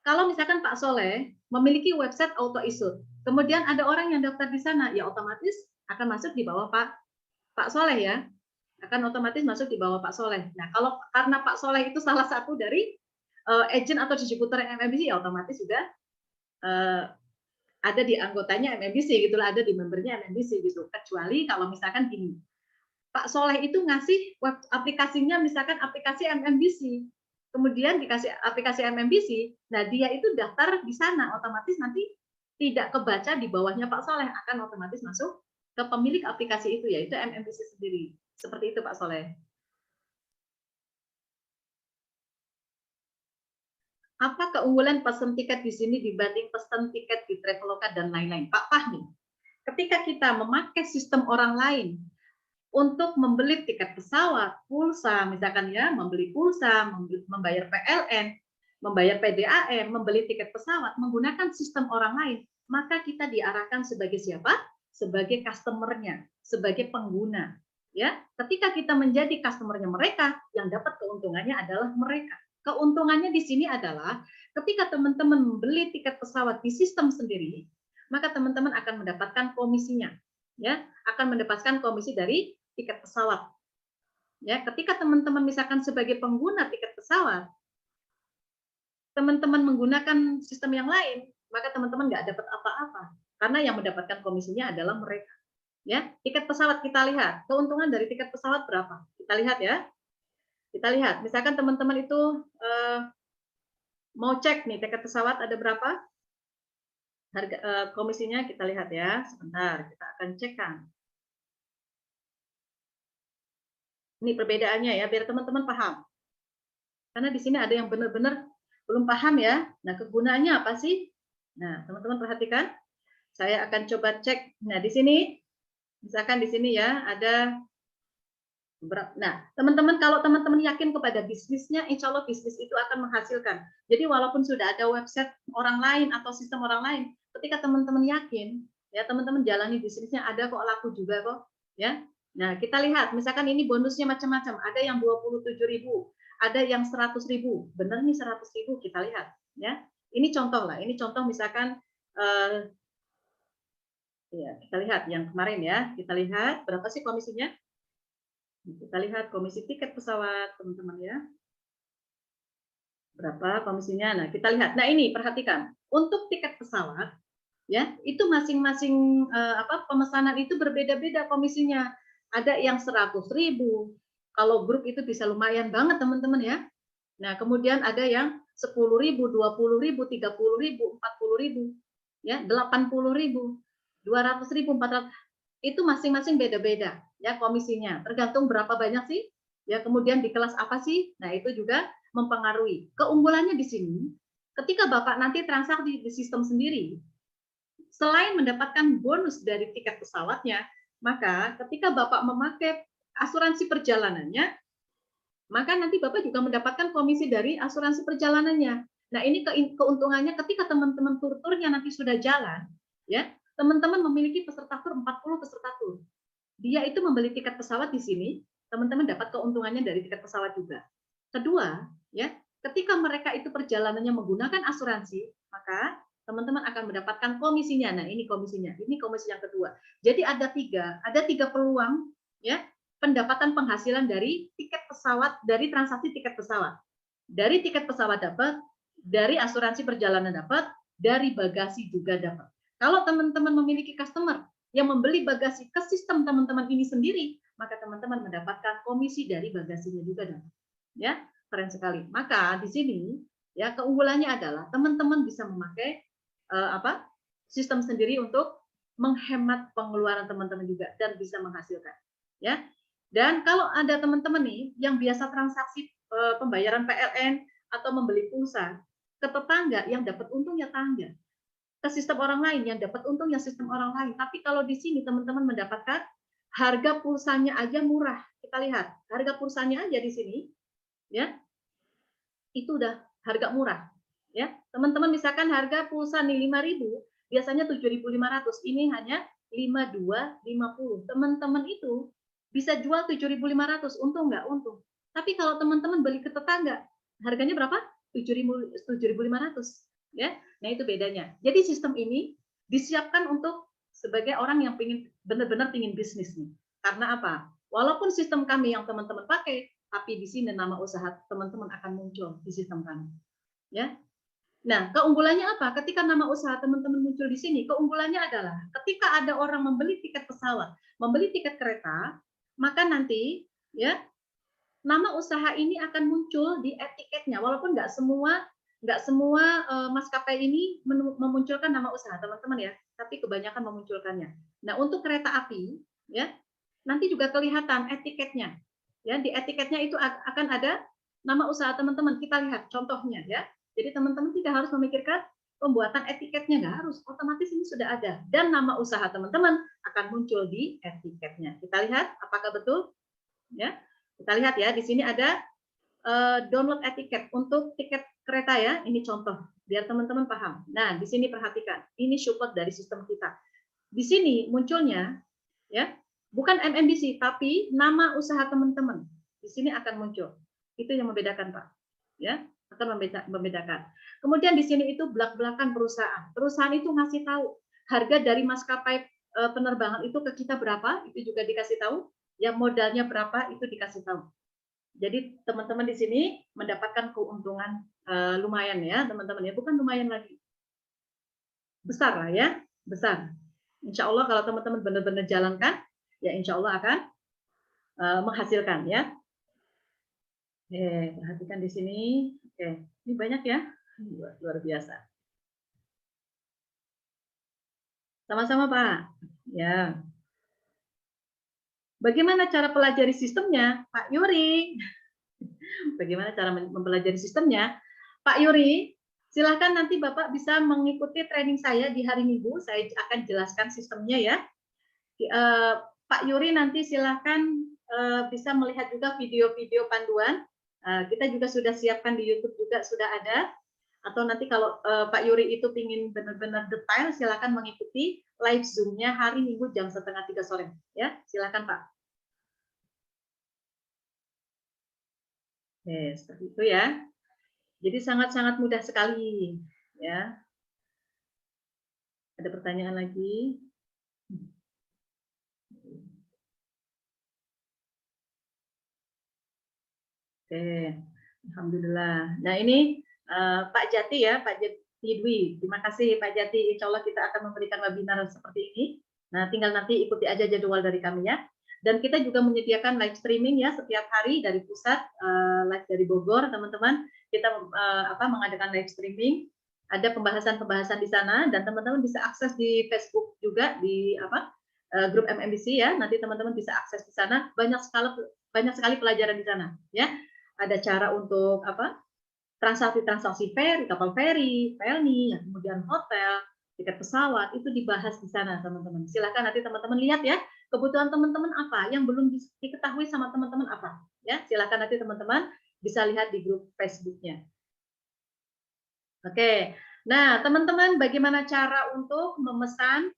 kalau misalkan Pak Soleh memiliki website auto issue, kemudian ada orang yang daftar di sana, ya otomatis akan masuk di bawah Pak Soleh ya, akan otomatis masuk di bawah Pak Soleh. Nah, kalau karena Pak Soleh itu salah satu dari agent atau distributor MMBC, ya otomatis juga ada di anggotanya MMBC gitu lah, ada di membernya MMBC gitu. Kecuali kalau misalkan gini, Pak Soleh itu ngasih web aplikasinya misalkan aplikasi MMBC, kemudian dikasih aplikasi MMBC, nah dia itu daftar di sana, otomatis nanti tidak kebaca di bawahnya Pak Soleh, akan otomatis masuk ke pemilik aplikasi itu, yaitu MMBC sendiri. Seperti itu Pak Soleh. Apa keunggulan pesan tiket di sini dibanding pesan tiket di Traveloka dan lain-lain? Pak Fahmi, ketika kita memakai sistem orang lain untuk membeli tiket pesawat, pulsa, misalkan ya, membeli pulsa, membayar PLN, membayar PDAM, membeli tiket pesawat, menggunakan sistem orang lain, maka kita diarahkan sebagai siapa? Sebagai customer-nya, sebagai pengguna. Ya, ketika kita menjadi customer-nya mereka, yang dapat keuntungannya adalah mereka. Keuntungannya di sini adalah ketika teman-teman membeli tiket pesawat di sistem sendiri, maka teman-teman akan mendapatkan komisinya. Ya, akan mendapatkan komisi dari tiket pesawat. Ya, ketika teman-teman misalkan sebagai pengguna tiket pesawat, teman-teman menggunakan sistem yang lain, maka teman-teman nggak dapat apa-apa, karena yang mendapatkan komisinya adalah mereka. Ya, tiket pesawat kita lihat, keuntungan dari tiket pesawat berapa? Kita lihat ya. Kita lihat, misalkan teman-teman itu mau cek nih tiket pesawat ada berapa? Harga komisinya kita lihat ya. Sebentar, kita akan cekkan. Ini perbedaannya ya, biar teman-teman paham. Karena di sini ada yang benar-benar belum paham ya. Nah, kegunaannya apa sih? Nah, teman-teman perhatikan. Saya akan coba cek. Nah, di sini, misalkan di sini ya, ada beberapa. Nah, teman-teman, kalau teman-teman yakin kepada bisnisnya, insya Allah bisnis itu akan menghasilkan. Jadi, walaupun sudah ada website orang lain atau sistem orang lain, ketika teman-teman yakin, ya teman-teman jalani bisnisnya, ada kok laku juga kok. Ya, nah, kita lihat, misalkan ini bonusnya macam-macam. Ada yang 27.000, ada yang 100.000. Benar nih 100.000, kita lihat. Ya, ini contoh lah. Ini contoh misalkan, ya kita lihat yang kemarin ya. Kita lihat berapa sih komisinya? Kita lihat komisi tiket pesawat, teman-teman ya. Berapa komisinya? Nah, kita lihat. Nah, ini perhatikan. Untuk tiket pesawat, ya itu masing-masing pemesanan itu berbeda-beda komisinya. Ada yang 100.000, kalau grup itu bisa lumayan banget teman-teman ya. Nah, kemudian ada yang 10.000, 20.000, 30.000, 40.000, ya 80.000, 200.000, 400. Itu masing-masing beda-beda ya komisinya. Tergantung berapa banyak sih. Ya kemudian di kelas apa sih? Nah, itu juga mempengaruhi. Keunggulannya di sini, ketika Bapak nanti transaksi di sistem sendiri, selain mendapatkan bonus dari tiket pesawatnya, maka ketika Bapak memakai asuransi perjalanannya, maka nanti Bapak juga mendapatkan komisi dari asuransi perjalanannya. Nah, ini keuntungannya ketika teman-teman tur-turnya nanti sudah jalan, ya, teman-teman memiliki peserta tur 40 peserta tur. Dia itu membeli tiket pesawat di sini, teman-teman dapat keuntungannya dari tiket pesawat juga. Kedua, ya, ketika mereka itu perjalanannya menggunakan asuransi, maka teman-teman akan mendapatkan komisinya. Nah, ini komisinya. Ini komisi yang kedua. Jadi ada tiga peluang, ya, pendapatan penghasilan dari tiket pesawat, dari transaksi tiket pesawat. Dari tiket pesawat dapat, dari asuransi perjalanan dapat, dari bagasi juga dapat. Kalau teman-teman memiliki customer yang membeli bagasi ke sistem teman-teman ini sendiri, maka teman-teman mendapatkan komisi dari bagasinya juga dapat. Ya, keren sekali. Maka di sini ya keunggulannya adalah teman-teman bisa memakai sistem sendiri untuk menghemat pengeluaran teman-teman juga dan bisa menghasilkan. Ya. Dan kalau ada teman-teman nih yang biasa transaksi pembayaran PLN atau membeli pulsa ke tetangga yang dapat untungnya tangga, ke sistem orang lain yang dapat untungnya sistem orang lain. Tapi kalau di sini teman-teman mendapatkan harga pulsanya aja murah. Kita lihat harga pulsanya aja di sini, ya itu udah harga murah. Ya teman-teman misalkan harga pulsa nih 5.000, biasanya 7.500, ini hanya 5250. Teman-teman itu bisa jual 7.500, untung nggak? Untung. Tapi kalau teman-teman beli ke tetangga, harganya berapa? 7.500, ya. Nah itu bedanya. Jadi sistem ini disiapkan untuk sebagai orang yang benar-benar ingin bisnis nih. Karena apa? Walaupun sistem kami yang teman-teman pakai, tapi di sini nama usaha teman-teman akan muncul di sistem kami, ya. Nah, keunggulannya apa? Ketika nama usaha teman-teman muncul di sini, keunggulannya adalah ketika ada orang membeli tiket pesawat, membeli tiket kereta, maka nanti ya nama usaha ini akan muncul di etiketnya. Walaupun nggak semua maskapai ini memunculkan nama usaha teman-teman ya, tapi kebanyakan memunculkannya. Nah, untuk kereta api ya nanti juga kelihatan etiketnya. Ya, di etiketnya itu akan ada nama usaha teman-teman. Kita lihat contohnya ya. Jadi teman-teman tidak harus memikirkan pembuatan etiketnya, nggak harus, otomatis ini sudah ada dan nama usaha teman-teman akan muncul di etiketnya. Kita lihat apakah betul? Ya, kita lihat ya di sini ada download etiket untuk tiket kereta ya. Ini contoh biar teman-teman paham. Nah di sini perhatikan, ini support dari sistem kita. Di sini munculnya ya bukan MMBC tapi nama usaha teman-teman. Di sini akan muncul. Itu yang membedakan Pak. Ya, akan membedakan. Kemudian di sini itu belak-belakan perusahaan. Perusahaan itu ngasih tahu harga dari maskapai penerbangan itu ke kita berapa, itu juga dikasih tahu. Ya modalnya berapa itu dikasih tahu. Jadi teman-teman di sini mendapatkan keuntungan lumayan ya, teman-teman ya, bukan lumayan lagi. Besar lah ya, besar. Insya Allah kalau teman-teman benar-benar jalankan, ya insya Allah akan menghasilkan ya. Oke, perhatikan di sini. Oke, ini banyak ya, luar biasa. Sama-sama Pak. Ya. Bagaimana cara pelajari sistemnya, Pak Yuri? Bagaimana cara mempelajari sistemnya, Pak Yuri? Silahkan nanti Bapak bisa mengikuti training saya di hari Minggu. Saya akan jelaskan sistemnya ya. Pak Yuri nanti silahkan bisa melihat juga video-video panduan. Kita juga sudah siapkan di YouTube juga sudah ada. Atau nanti kalau Pak Yuri itu ingin benar-benar detail, silakan mengikuti live Zoom-nya hari Minggu jam 2:30 sore. Ya, silakan Pak. Oke, seperti itu ya. Jadi sangat-sangat mudah sekali. Ya. Ada pertanyaan lagi? Oke, alhamdulillah. Nah ini Pak Jati ya, Pak Jati Dwi. Terima kasih Pak Jati. Insya Allah kita akan memberikan webinar seperti ini. Nah tinggal nanti ikuti aja jadwal dari kami ya. Dan kita juga menyediakan live streaming ya setiap hari dari pusat, live dari Bogor teman-teman. Kita mengadakan live streaming. Ada pembahasan-pembahasan di sana dan teman-teman bisa akses di Facebook juga di grup MMBC ya. Nanti teman-teman bisa akses di sana. Banyak sekali pelajaran di sana ya. Ada cara untuk transaksi-transaksi feri, kapal feri, pelni, kemudian hotel, tiket pesawat, itu dibahas di sana, teman-teman. Silakan nanti teman-teman lihat ya, kebutuhan teman-teman apa, yang belum diketahui sama teman-teman apa. Ya, silakan nanti teman-teman bisa lihat di grup Facebook-nya. Oke, nah teman-teman bagaimana cara untuk memesan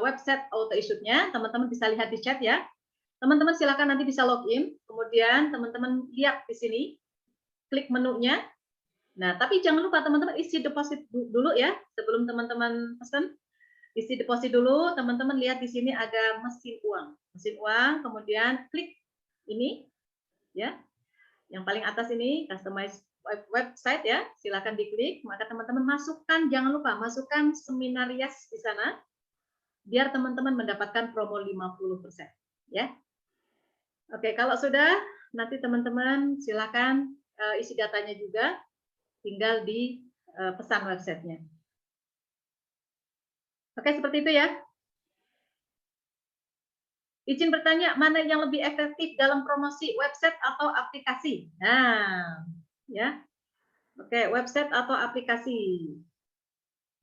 website auto issue-nya? Teman-teman bisa lihat di chat ya. Teman-teman silakan nanti bisa login, kemudian teman-teman lihat di sini, klik menunya. Nah, tapi jangan lupa teman-teman isi deposit dulu ya, sebelum teman-teman pesan. Isi deposit dulu, teman-teman lihat di sini ada mesin uang. Mesin uang, kemudian klik ini, ya. Yang paling atas ini, customize website ya, silakan diklik. Maka teman-teman masukkan, jangan lupa masukkan Seminarias di sana, biar teman-teman mendapatkan promo 50%. Ya. Oke, kalau sudah, nanti teman-teman silakan isi datanya juga, tinggal di pesan websitenya. Oke, seperti itu ya. Izin bertanya, mana yang lebih efektif dalam promosi, website atau aplikasi? Nah, ya. Oke, website atau aplikasi.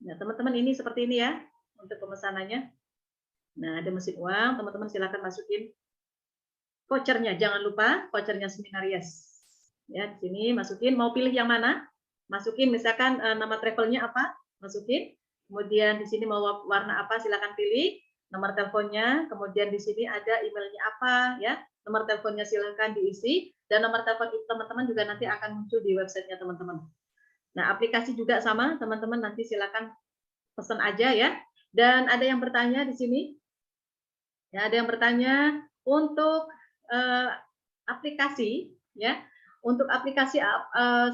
Nah, teman-teman ini seperti ini ya, untuk pemesanannya. Nah, ada mesin uang, teman-teman silakan masukin vouchernya. Jangan lupa vouchernya Seminarias. Ya, di sini masukin, mau pilih yang mana? Masukin misalkan nama travelnya apa? Masukin. Kemudian di sini mau warna apa, silakan pilih, nomor teleponnya, kemudian di sini ada emailnya apa, ya, nomor teleponnya silakan diisi, dan nomor telepon teman-teman juga nanti akan muncul di websitenya teman-teman. Nah, aplikasi juga sama, teman-teman nanti silakan pesan aja ya. Dan ada yang bertanya di sini, ya, ada yang bertanya untuk aplikasi, ya. Untuk aplikasi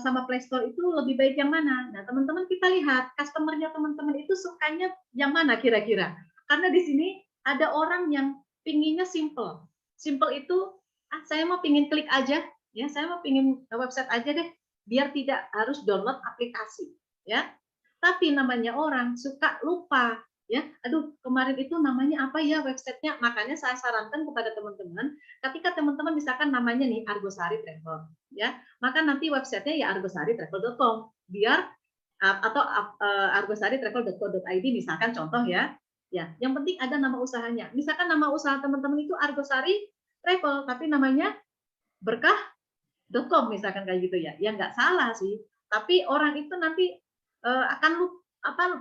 sama Play Store itu lebih baik yang mana? Nah, teman-teman kita lihat customernya teman-teman itu sukanya yang mana kira-kira? Karena di sini ada orang yang pinginnya simple. Simple itu, saya mau pingin klik aja, ya, saya mau pingin website aja deh, biar tidak harus download aplikasi, ya. Tapi namanya orang suka lupa, ya. Aduh, kemarin itu namanya apa ya websitenya? Makanya saya sarankan kepada teman-teman, ketika teman-teman misalkan namanya nih Argosari Travel, ya, maka nanti websitenya ya argosaritravel.com, biar atau argosaritravel.co.id misalkan contoh ya. Ya, yang penting ada nama usahanya. Misalkan nama usaha teman-teman itu Argosari Travel, tapi namanya berkah.com misalkan kayak gitu ya. Ya nggak salah sih, tapi orang itu nanti akan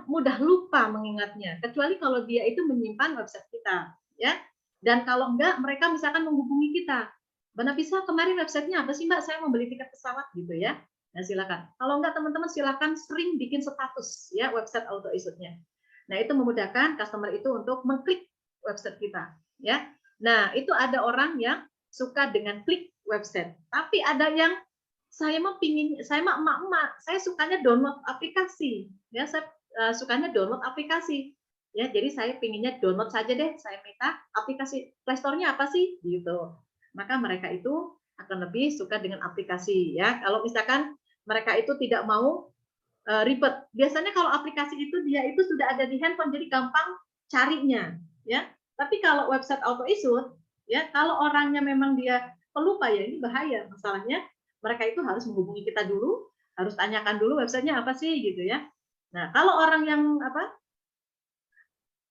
mudah lupa mengingatnya, kecuali kalau dia itu menyimpan website kita, ya. Dan kalau enggak, mereka misalkan menghubungi kita, Mbak Nafisa, kemarin websitenya apa sih Mbak? Saya mau beli tiket pesawat gitu ya. Nah, silakan. Kalau enggak, teman-teman silakan sering bikin status ya website auto issue-nya. Nah, itu memudahkan customer itu untuk mengklik website kita, ya. Nah, itu ada orang yang suka dengan klik website, tapi ada yang saya mah emak-emak, saya sukanya download aplikasi, ya, saya sukanya download aplikasi, ya, jadi saya pinginnya download saja deh, saya minta aplikasi Play Store-nya apa sih, gitu. Maka mereka itu akan lebih suka dengan aplikasi, ya. Kalau misalkan mereka itu tidak mau ribet, biasanya kalau aplikasi itu dia itu sudah ada di handphone, jadi gampang carinya, ya. Tapi kalau website auto issue, ya, kalau orangnya memang dia pelupa, ya ini bahaya, masalahnya mereka itu harus menghubungi kita dulu, harus tanyakan dulu websitenya apa sih gitu ya. Nah, kalau orang yang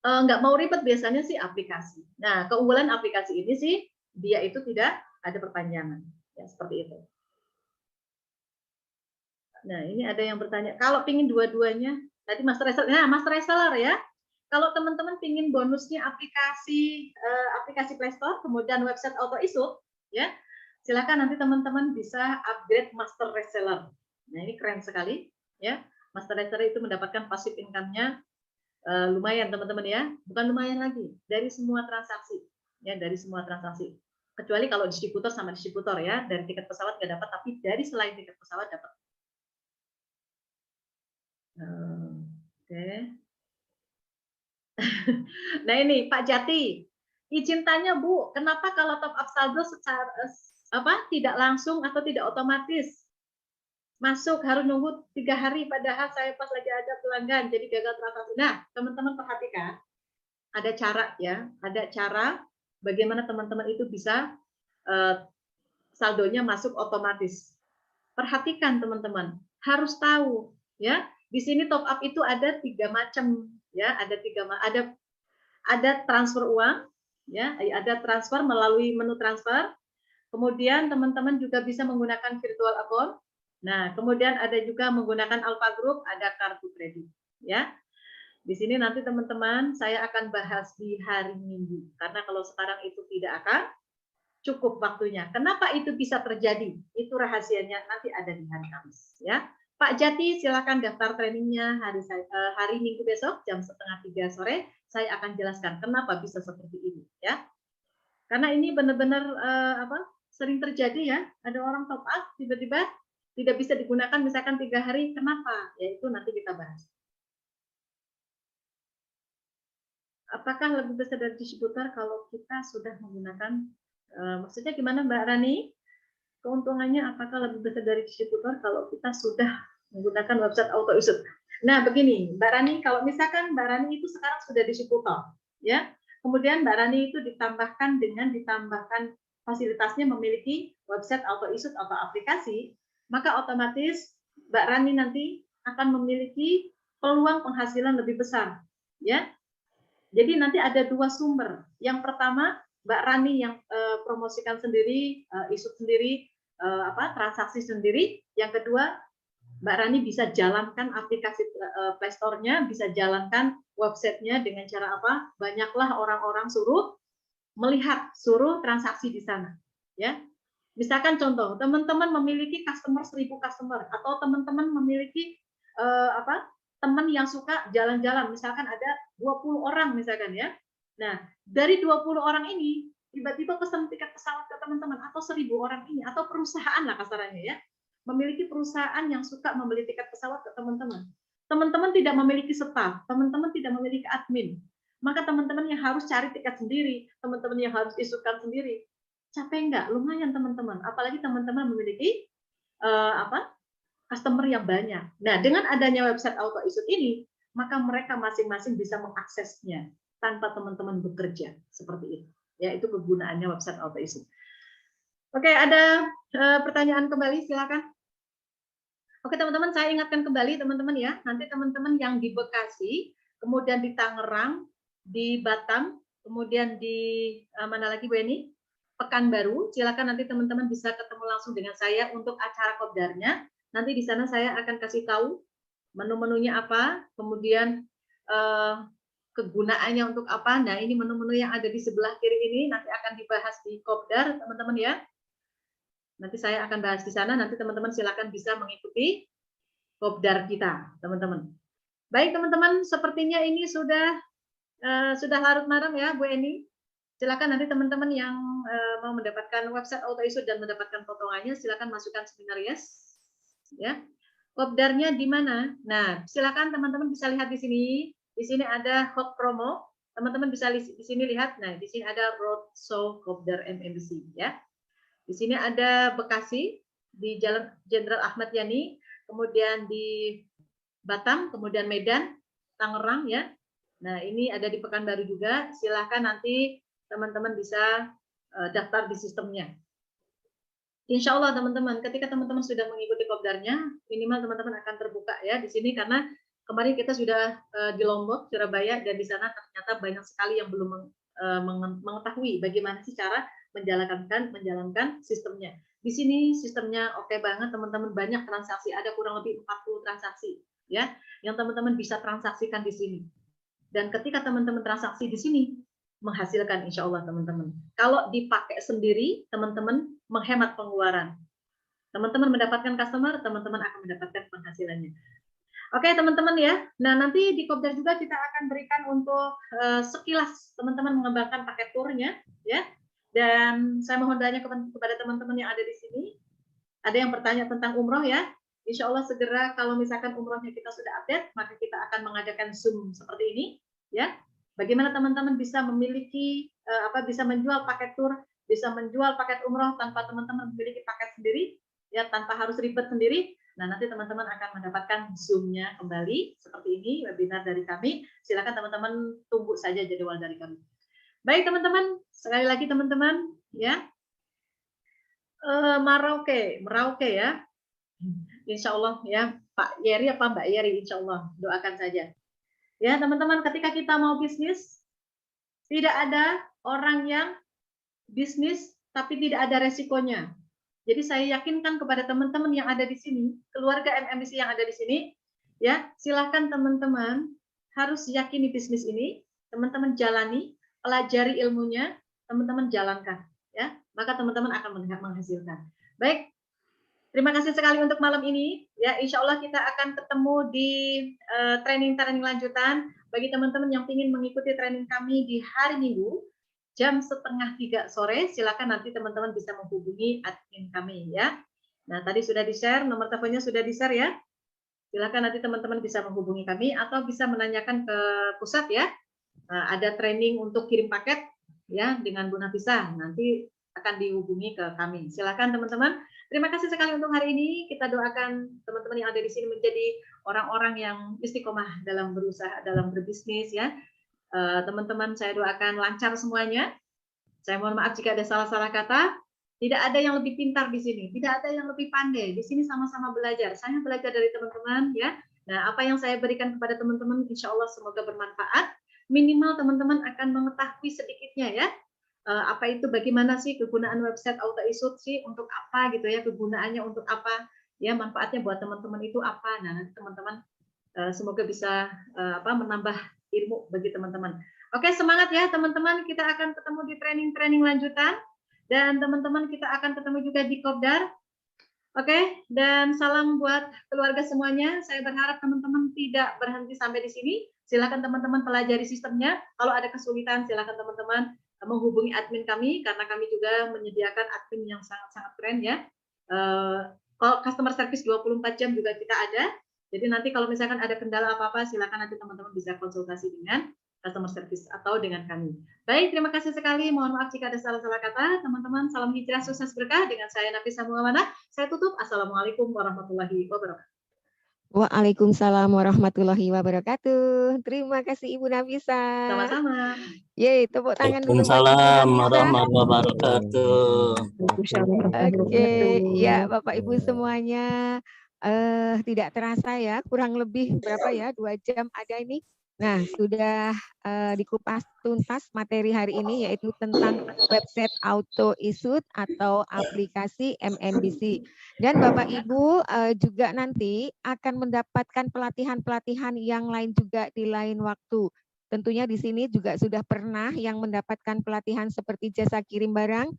nggak mau ribet biasanya sih aplikasi. Nah, keunggulan aplikasi ini sih dia itu tidak ada perpanjangan, ya seperti itu. Nah, ini ada yang bertanya, kalau pingin dua-duanya, tadi Mas Reseller, nah Mas Reseller ya, kalau teman-teman pingin bonusnya aplikasi Play Store, kemudian website auto issue, ya, silakan nanti teman-teman bisa upgrade Master Reseller. Nah, ini keren sekali, ya. Master Reseller itu mendapatkan passive income-nya lumayan, teman-teman ya. Bukan lumayan lagi, dari semua transaksi, ya, dari semua transaksi. Kecuali kalau distributor sama distributor ya, dari tiket pesawat nggak dapat, tapi dari selain tiket pesawat dapat. Oke. Nah, ini Pak Jati, izin tanya Bu, kenapa kalau top up saldo secara tidak langsung atau tidak otomatis masuk, harus nunggu 3 hari, padahal saya pas lagi ada pelanggan jadi gagal transaksi. Nah, teman-teman perhatikan, ada cara ya, ada cara bagaimana teman-teman itu bisa saldonya masuk otomatis. Perhatikan teman-teman, harus tahu ya. Di sini top up itu ada 3 macam ya, ada transfer uang ya, ada transfer melalui menu transfer. Kemudian teman-teman juga bisa menggunakan virtual account. Nah, kemudian ada juga menggunakan Alpha Group, ada kartu kredit ya. Di sini nanti teman-teman saya akan bahas di hari Minggu karena kalau sekarang itu tidak akan cukup waktunya. Kenapa itu bisa terjadi? Itu rahasianya nanti ada di hari Kamis ya. Pak Jati, silakan daftar trainingnya hari Minggu besok jam 2:30 sore. Saya akan jelaskan kenapa bisa seperti ini ya. Karena ini benar-benar sering terjadi ya. Ada orang top up tiba-tiba tidak bisa digunakan misalkan 3 hari. Kenapa? Yaitu nanti kita bahas. Apakah lebih besar dari distributor kalau kita sudah menggunakan? Maksudnya gimana Mbak Rani? Keuntungannya apakah lebih besar dari distributor kalau kita sudah menggunakan website auto issued? Nah, begini, Mbak Rani, kalau misalkan Mbak Rani itu sekarang sudah distributor, ya, kemudian Mbak Rani itu ditambahkan fasilitasnya memiliki website auto issued atau aplikasi, maka otomatis Mbak Rani nanti akan memiliki peluang penghasilan lebih besar, ya. Jadi nanti ada 2 sumber. Yang pertama Mbak Rani yang promosikan sendiri, isu sendiri, transaksi sendiri. Yang kedua, Mbak Rani bisa jalankan aplikasi Play Store-nya, bisa jalankan website-nya dengan cara apa? Banyaklah orang-orang suruh transaksi di sana. Ya, misalkan contoh, teman-teman memiliki 1.000 customer, atau teman-teman memiliki teman yang suka jalan-jalan, misalkan ada 20 orang misalkan ya. Nah, dari 20 orang ini, tiba-tiba pesan tiket pesawat ke teman-teman, atau 1.000 orang ini, atau perusahaan lah kasarannya ya, memiliki perusahaan yang suka membeli tiket pesawat ke teman-teman. Teman-teman tidak memiliki staf, teman-teman tidak memiliki admin, maka teman-teman yang harus cari tiket sendiri, teman-teman yang harus isukan sendiri. Capek nggak? Lumayan teman-teman, apalagi teman-teman memiliki customer yang banyak. Nah, dengan adanya website auto issued ini, maka mereka masing-masing bisa mengaksesnya tanpa teman-teman bekerja seperti itu. Ya, itu kegunaannya website auto issued. Oke, ada pertanyaan kembali, silakan. Oke, teman-teman, saya ingatkan kembali teman-teman ya. Nanti teman-teman yang di Bekasi, kemudian di Tangerang, di Batam, kemudian di mana lagi Bu Eni? Pekanbaru, silakan nanti teman-teman bisa ketemu langsung dengan saya untuk acara kopdarnya. Nanti di sana saya akan kasih tahu menu-menunya apa, kemudian kegunaannya untuk apa. Nah, ini menu-menu yang ada di sebelah kiri ini nanti akan dibahas di kopdar, teman-teman ya. Nanti saya akan bahas di sana, nanti teman-teman silakan bisa mengikuti kopdar kita, teman-teman. Baik, teman-teman, sepertinya ini sudah larut malam ya, Bu Eni. Silakan nanti teman-teman yang mau mendapatkan website auto issued dan mendapatkan potongannya, silakan masukkan seminar yes. Ya, kopdarnya di mana? Nah, silakan teman-teman bisa lihat di sini. Di sini ada hot promo. Teman-teman bisa di sini lihat. Nah, di sini ada roadshow kopdar MMBC ya. Di sini ada Bekasi di Jalan Jenderal Ahmad Yani, kemudian di Batam, kemudian Medan, Tangerang ya. Nah, ini ada di Pekanbaru juga. Silakan nanti teman-teman bisa daftar di sistemnya. Insya Allah teman-teman, ketika teman-teman sudah mengikuti kopdarnya, minimal teman-teman akan terbuka ya di sini karena kemarin kita sudah di Lombok, Surabaya, dan di sana ternyata banyak sekali yang belum mengetahui bagaimana sih cara menjalankan sistemnya. Di sini sistemnya oke banget teman-teman, banyak transaksi, ada kurang lebih 40 transaksi ya yang teman-teman bisa transaksikan di sini. Dan ketika teman-teman transaksi di sini menghasilkan insya Allah teman-teman. Kalau dipakai sendiri, teman-teman menghemat pengeluaran. Teman-teman mendapatkan customer, teman-teman akan mendapatkan penghasilannya. Oke teman-teman ya. Nah nanti di kopdar juga kita akan berikan untuk sekilas teman-teman mengembangkan paket turnya ya. Dan saya mohon doanya kepada teman-teman yang ada di sini. Ada yang bertanya tentang umroh ya. Insya Allah segera kalau misalkan umrohnya kita sudah update, maka kita akan mengadakan Zoom seperti ini ya. Bagaimana teman-teman bisa memiliki bisa menjual paket tur, bisa menjual paket umroh tanpa teman-teman memiliki paket sendiri, ya tanpa harus ribet sendiri. Nah nanti teman-teman akan mendapatkan Zoom-nya kembali seperti ini, webinar dari kami. Silakan teman-teman tunggu saja jadwal dari kami. Baik teman-teman, sekali lagi teman-teman, ya Merauke ya. Insya Allah ya, Pak Yeri apa Mbak Yeri, insya Allah doakan saja. Ya teman-teman, ketika kita mau bisnis, tidak ada orang yang bisnis tapi tidak ada resikonya. Jadi saya yakinkan kepada teman-teman yang ada di sini, keluarga MMBC yang ada di sini, ya silahkan teman-teman harus yakini bisnis ini, teman-teman jalani, pelajari ilmunya, teman-teman jalankan, ya maka teman-teman akan menghasilkan. Baik, terima kasih sekali untuk malam ini. Ya, insya Allah kita akan ketemu di training-training lanjutan. Bagi teman-teman yang ingin mengikuti training kami di hari Minggu, jam 2:30 sore, silakan nanti teman-teman bisa menghubungi admin kami ya. Nah, tadi sudah di-share, nomor teleponnya sudah di-share ya. Silakan nanti teman-teman bisa menghubungi kami atau bisa menanyakan ke pusat ya. Ada training untuk kirim paket ya dengan Bu Nafisa. Nanti akan dihubungi ke kami. Silakan teman-teman. Terima kasih sekali untuk hari ini. Kita doakan teman-teman yang ada di sini menjadi orang-orang yang istiqomah dalam berusaha, dalam berbisnis ya. Teman-teman saya doakan lancar semuanya. Saya mohon maaf jika ada salah-salah kata. Tidak ada yang lebih pintar di sini, tidak ada yang lebih pandai. Di sini sama-sama belajar. Saya belajar dari teman-teman ya. Nah, apa yang saya berikan kepada teman-teman insya Allah semoga bermanfaat. Minimal teman-teman akan mengetahui sedikitnya ya. Apa itu, bagaimana sih kegunaan website AutoIssued sih, untuk apa gitu ya, kegunaannya untuk apa ya, manfaatnya buat teman-teman itu apa. Nah, nanti teman-teman semoga bisa menambah ilmu bagi teman-teman. Oke, semangat ya teman-teman, kita akan ketemu di training-training lanjutan dan teman-teman kita akan ketemu juga di Kopdar. Oke, dan salam buat keluarga semuanya. Saya berharap teman-teman tidak berhenti sampai di sini. Silakan teman-teman pelajari sistemnya. Kalau ada kesulitan silakan teman-teman menghubungi admin kami karena kami juga menyediakan admin yang sangat-sangat keren ya. Kalau customer service 24 jam juga kita ada. Jadi nanti kalau misalkan ada kendala apa-apa, silakan nanti teman-teman bisa konsultasi dengan customer service atau dengan kami. Baik, terima kasih sekali. Mohon maaf jika ada salah-salah kata. Teman-teman, salam hijrah, sukses berkah. Dengan saya Nafisa Muhammad. Saya tutup. Assalamualaikum warahmatullahi wabarakatuh. Waalaikumsalam warahmatullahi wabarakatuh. Terima kasih Ibu Nafisa. Sama-sama. Yeay, tepuk tangan dulu. Waalaikumsalam warahmatullahi wabarakatuh. Oke, ya Bapak Ibu semuanya, tidak terasa ya, kurang lebih berapa ya, 2 jam ada ini. Nah, sudah dikupas tuntas materi hari ini yaitu tentang website AutoIssued atau aplikasi MMBC. Dan Bapak Ibu juga nanti akan mendapatkan pelatihan-pelatihan yang lain juga di lain waktu. Tentunya di sini juga sudah pernah yang mendapatkan pelatihan seperti jasa kirim barang,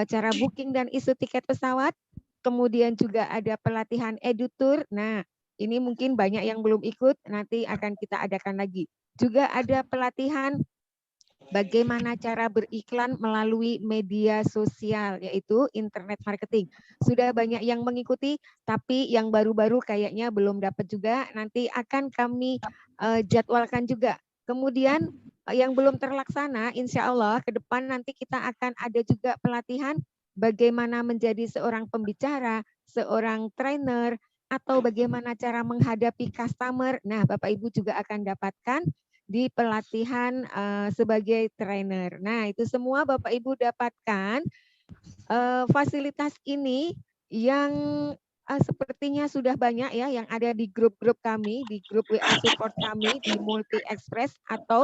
cara booking dan isu tiket pesawat, kemudian juga ada pelatihan edutur. Nah, ini mungkin banyak yang belum ikut, nanti akan kita adakan lagi. Juga ada pelatihan bagaimana cara beriklan melalui media sosial, yaitu internet marketing. Sudah banyak yang mengikuti, tapi yang baru-baru kayaknya belum dapat juga, nanti akan kami jadwalkan juga. Kemudian yang belum terlaksana, insya Allah ke depan nanti kita akan ada juga pelatihan bagaimana menjadi seorang pembicara, seorang trainer, atau bagaimana cara menghadapi customer. Nah, Bapak Ibu juga akan dapatkan di pelatihan sebagai trainer. Nah, itu semua Bapak Ibu dapatkan fasilitas ini yang sepertinya sudah banyak ya yang ada di grup-grup kami, di grup WA support kami di Multi Express atau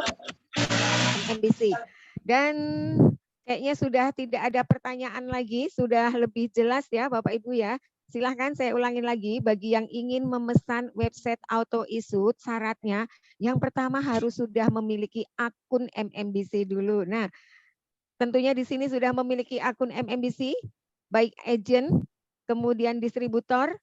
MMBC. Dan kayaknya sudah tidak ada pertanyaan lagi, sudah lebih jelas ya Bapak Ibu ya. Silahkan saya ulangin lagi, bagi yang ingin memesan website AutoIssued, syaratnya yang pertama harus sudah memiliki akun MMBC dulu. Nah, tentunya di sini sudah memiliki akun MMBC, baik agent, kemudian distributor,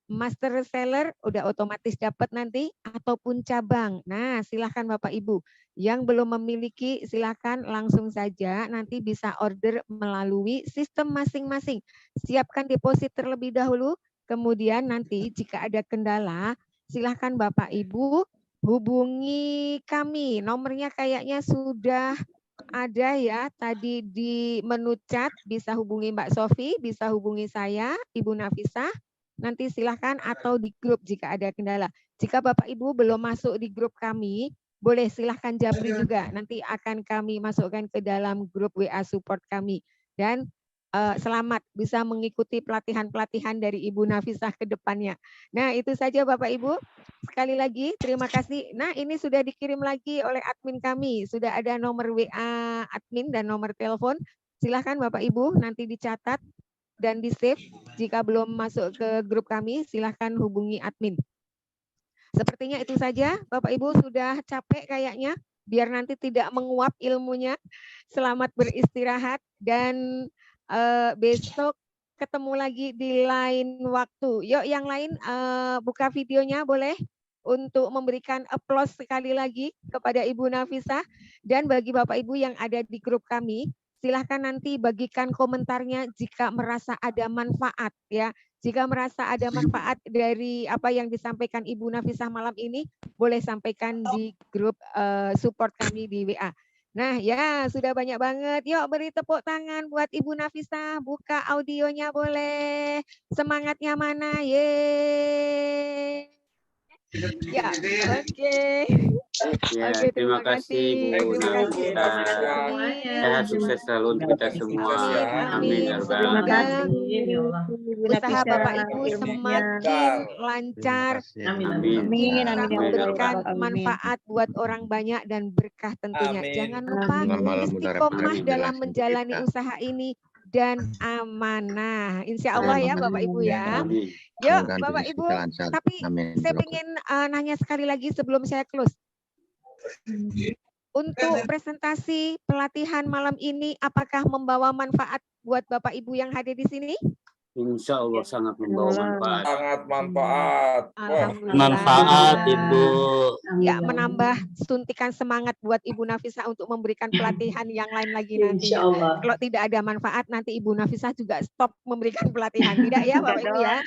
master seller, udah otomatis dapat nanti, ataupun cabang. Nah, silahkan Bapak Ibu. Yang belum memiliki, silahkan langsung saja nanti bisa order melalui sistem masing-masing. Siapkan deposit terlebih dahulu, kemudian nanti jika ada kendala, silahkan Bapak Ibu hubungi kami. Nomornya kayaknya sudah ada ya, tadi di menu chat, bisa hubungi Mbak Sofi, bisa hubungi saya, Ibu Nafisa, nanti silahkan, atau di grup jika ada kendala. Jika Bapak Ibu belum masuk di grup kami, boleh silahkan japri juga, nanti akan kami masukkan ke dalam grup WA support kami. Dan selamat bisa mengikuti pelatihan-pelatihan dari Ibu Nafisah ke depannya. Nah, itu saja Bapak Ibu. Sekali lagi terima kasih. Nah, ini sudah dikirim lagi oleh admin kami. Sudah ada nomor WA admin dan nomor telepon. Silahkan Bapak Ibu nanti dicatat dan di-save. Jika belum masuk ke grup kami, silahkan hubungi admin. Sepertinya itu saja. Bapak Ibu sudah capek kayaknya. Biar nanti tidak menguap ilmunya. Selamat beristirahat dan besok ketemu lagi di lain waktu. Yuk yang lain buka videonya boleh untuk memberikan applause sekali lagi kepada Ibu Nafisah. Dan bagi Bapak Ibu yang ada di grup kami, silahkan nanti bagikan komentarnya jika merasa ada manfaat ya. Jika merasa ada manfaat dari apa yang disampaikan Ibu Nafisah malam ini, boleh sampaikan di grup support kami di WA. Nah ya sudah banyak banget. Yuk beri tepuk tangan buat Ibu Nafisah. Buka audionya boleh. Semangatnya mana? Yeay. Ya, oke. Ya, Oke, terima kasih Bu Terima kasih. Nafisah. Sehat sukses selalu untuk kita semua. Amin. Amin. Semoga usaha Bapak Ibu Ilmunya. semakin lancar, Amin. bisa memberikan manfaat buat orang banyak dan berkah tentunya. Amin. Jangan lupa istiqomah dalam menjalani usaha ini dan amanah. Insya Allah ya Bapak Ibu ya. Amin. Yuk Bapak Ibu, tapi saya ingin nanya sekali lagi sebelum saya close. Untuk presentasi pelatihan malam ini, apakah membawa manfaat buat Bapak Ibu yang hadir di sini? Insya Allah sangat membawa manfaat. Sangat manfaat. Alhamdulillah. Manfaat Ibu. Ya, menambah suntikan semangat buat Ibu Nafisah untuk memberikan pelatihan yang lain lagi nanti. Kalau tidak ada manfaat, nanti Ibu Nafisah juga stop memberikan pelatihan. Tidak ya Bapak Ibu ya?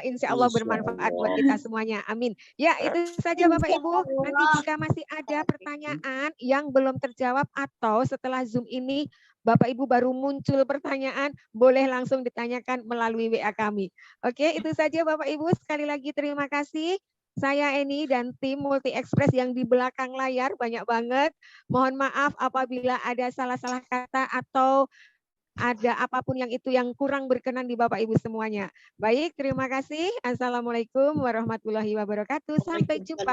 Insya Allah bermanfaat buat kita semuanya. Amin. Ya, itu saja Bapak Ibu. Nanti jika masih ada pertanyaan yang belum terjawab atau setelah Zoom ini Bapak Ibu baru muncul pertanyaan, boleh langsung ditanyakan melalui WA kami. Oke, itu saja Bapak Ibu. Sekali lagi terima kasih. Saya Eni dan tim Multi Express yang di belakang layar banyak banget. Mohon maaf apabila ada salah-salah kata atau ada apapun yang itu yang kurang berkenan di Bapak Ibu semuanya. Baik, terima kasih. Assalamualaikum warahmatullahi wabarakatuh. Sampai jumpa.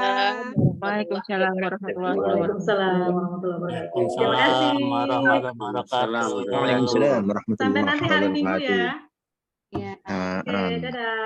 Waalaikumsalam warahmatullahi wabarakatuh. Terima kasih. Waalaikumsalam warahmatullahi wabarakatuh. Sampai nanti hari Minggu ya. Ya. Oke, dadah.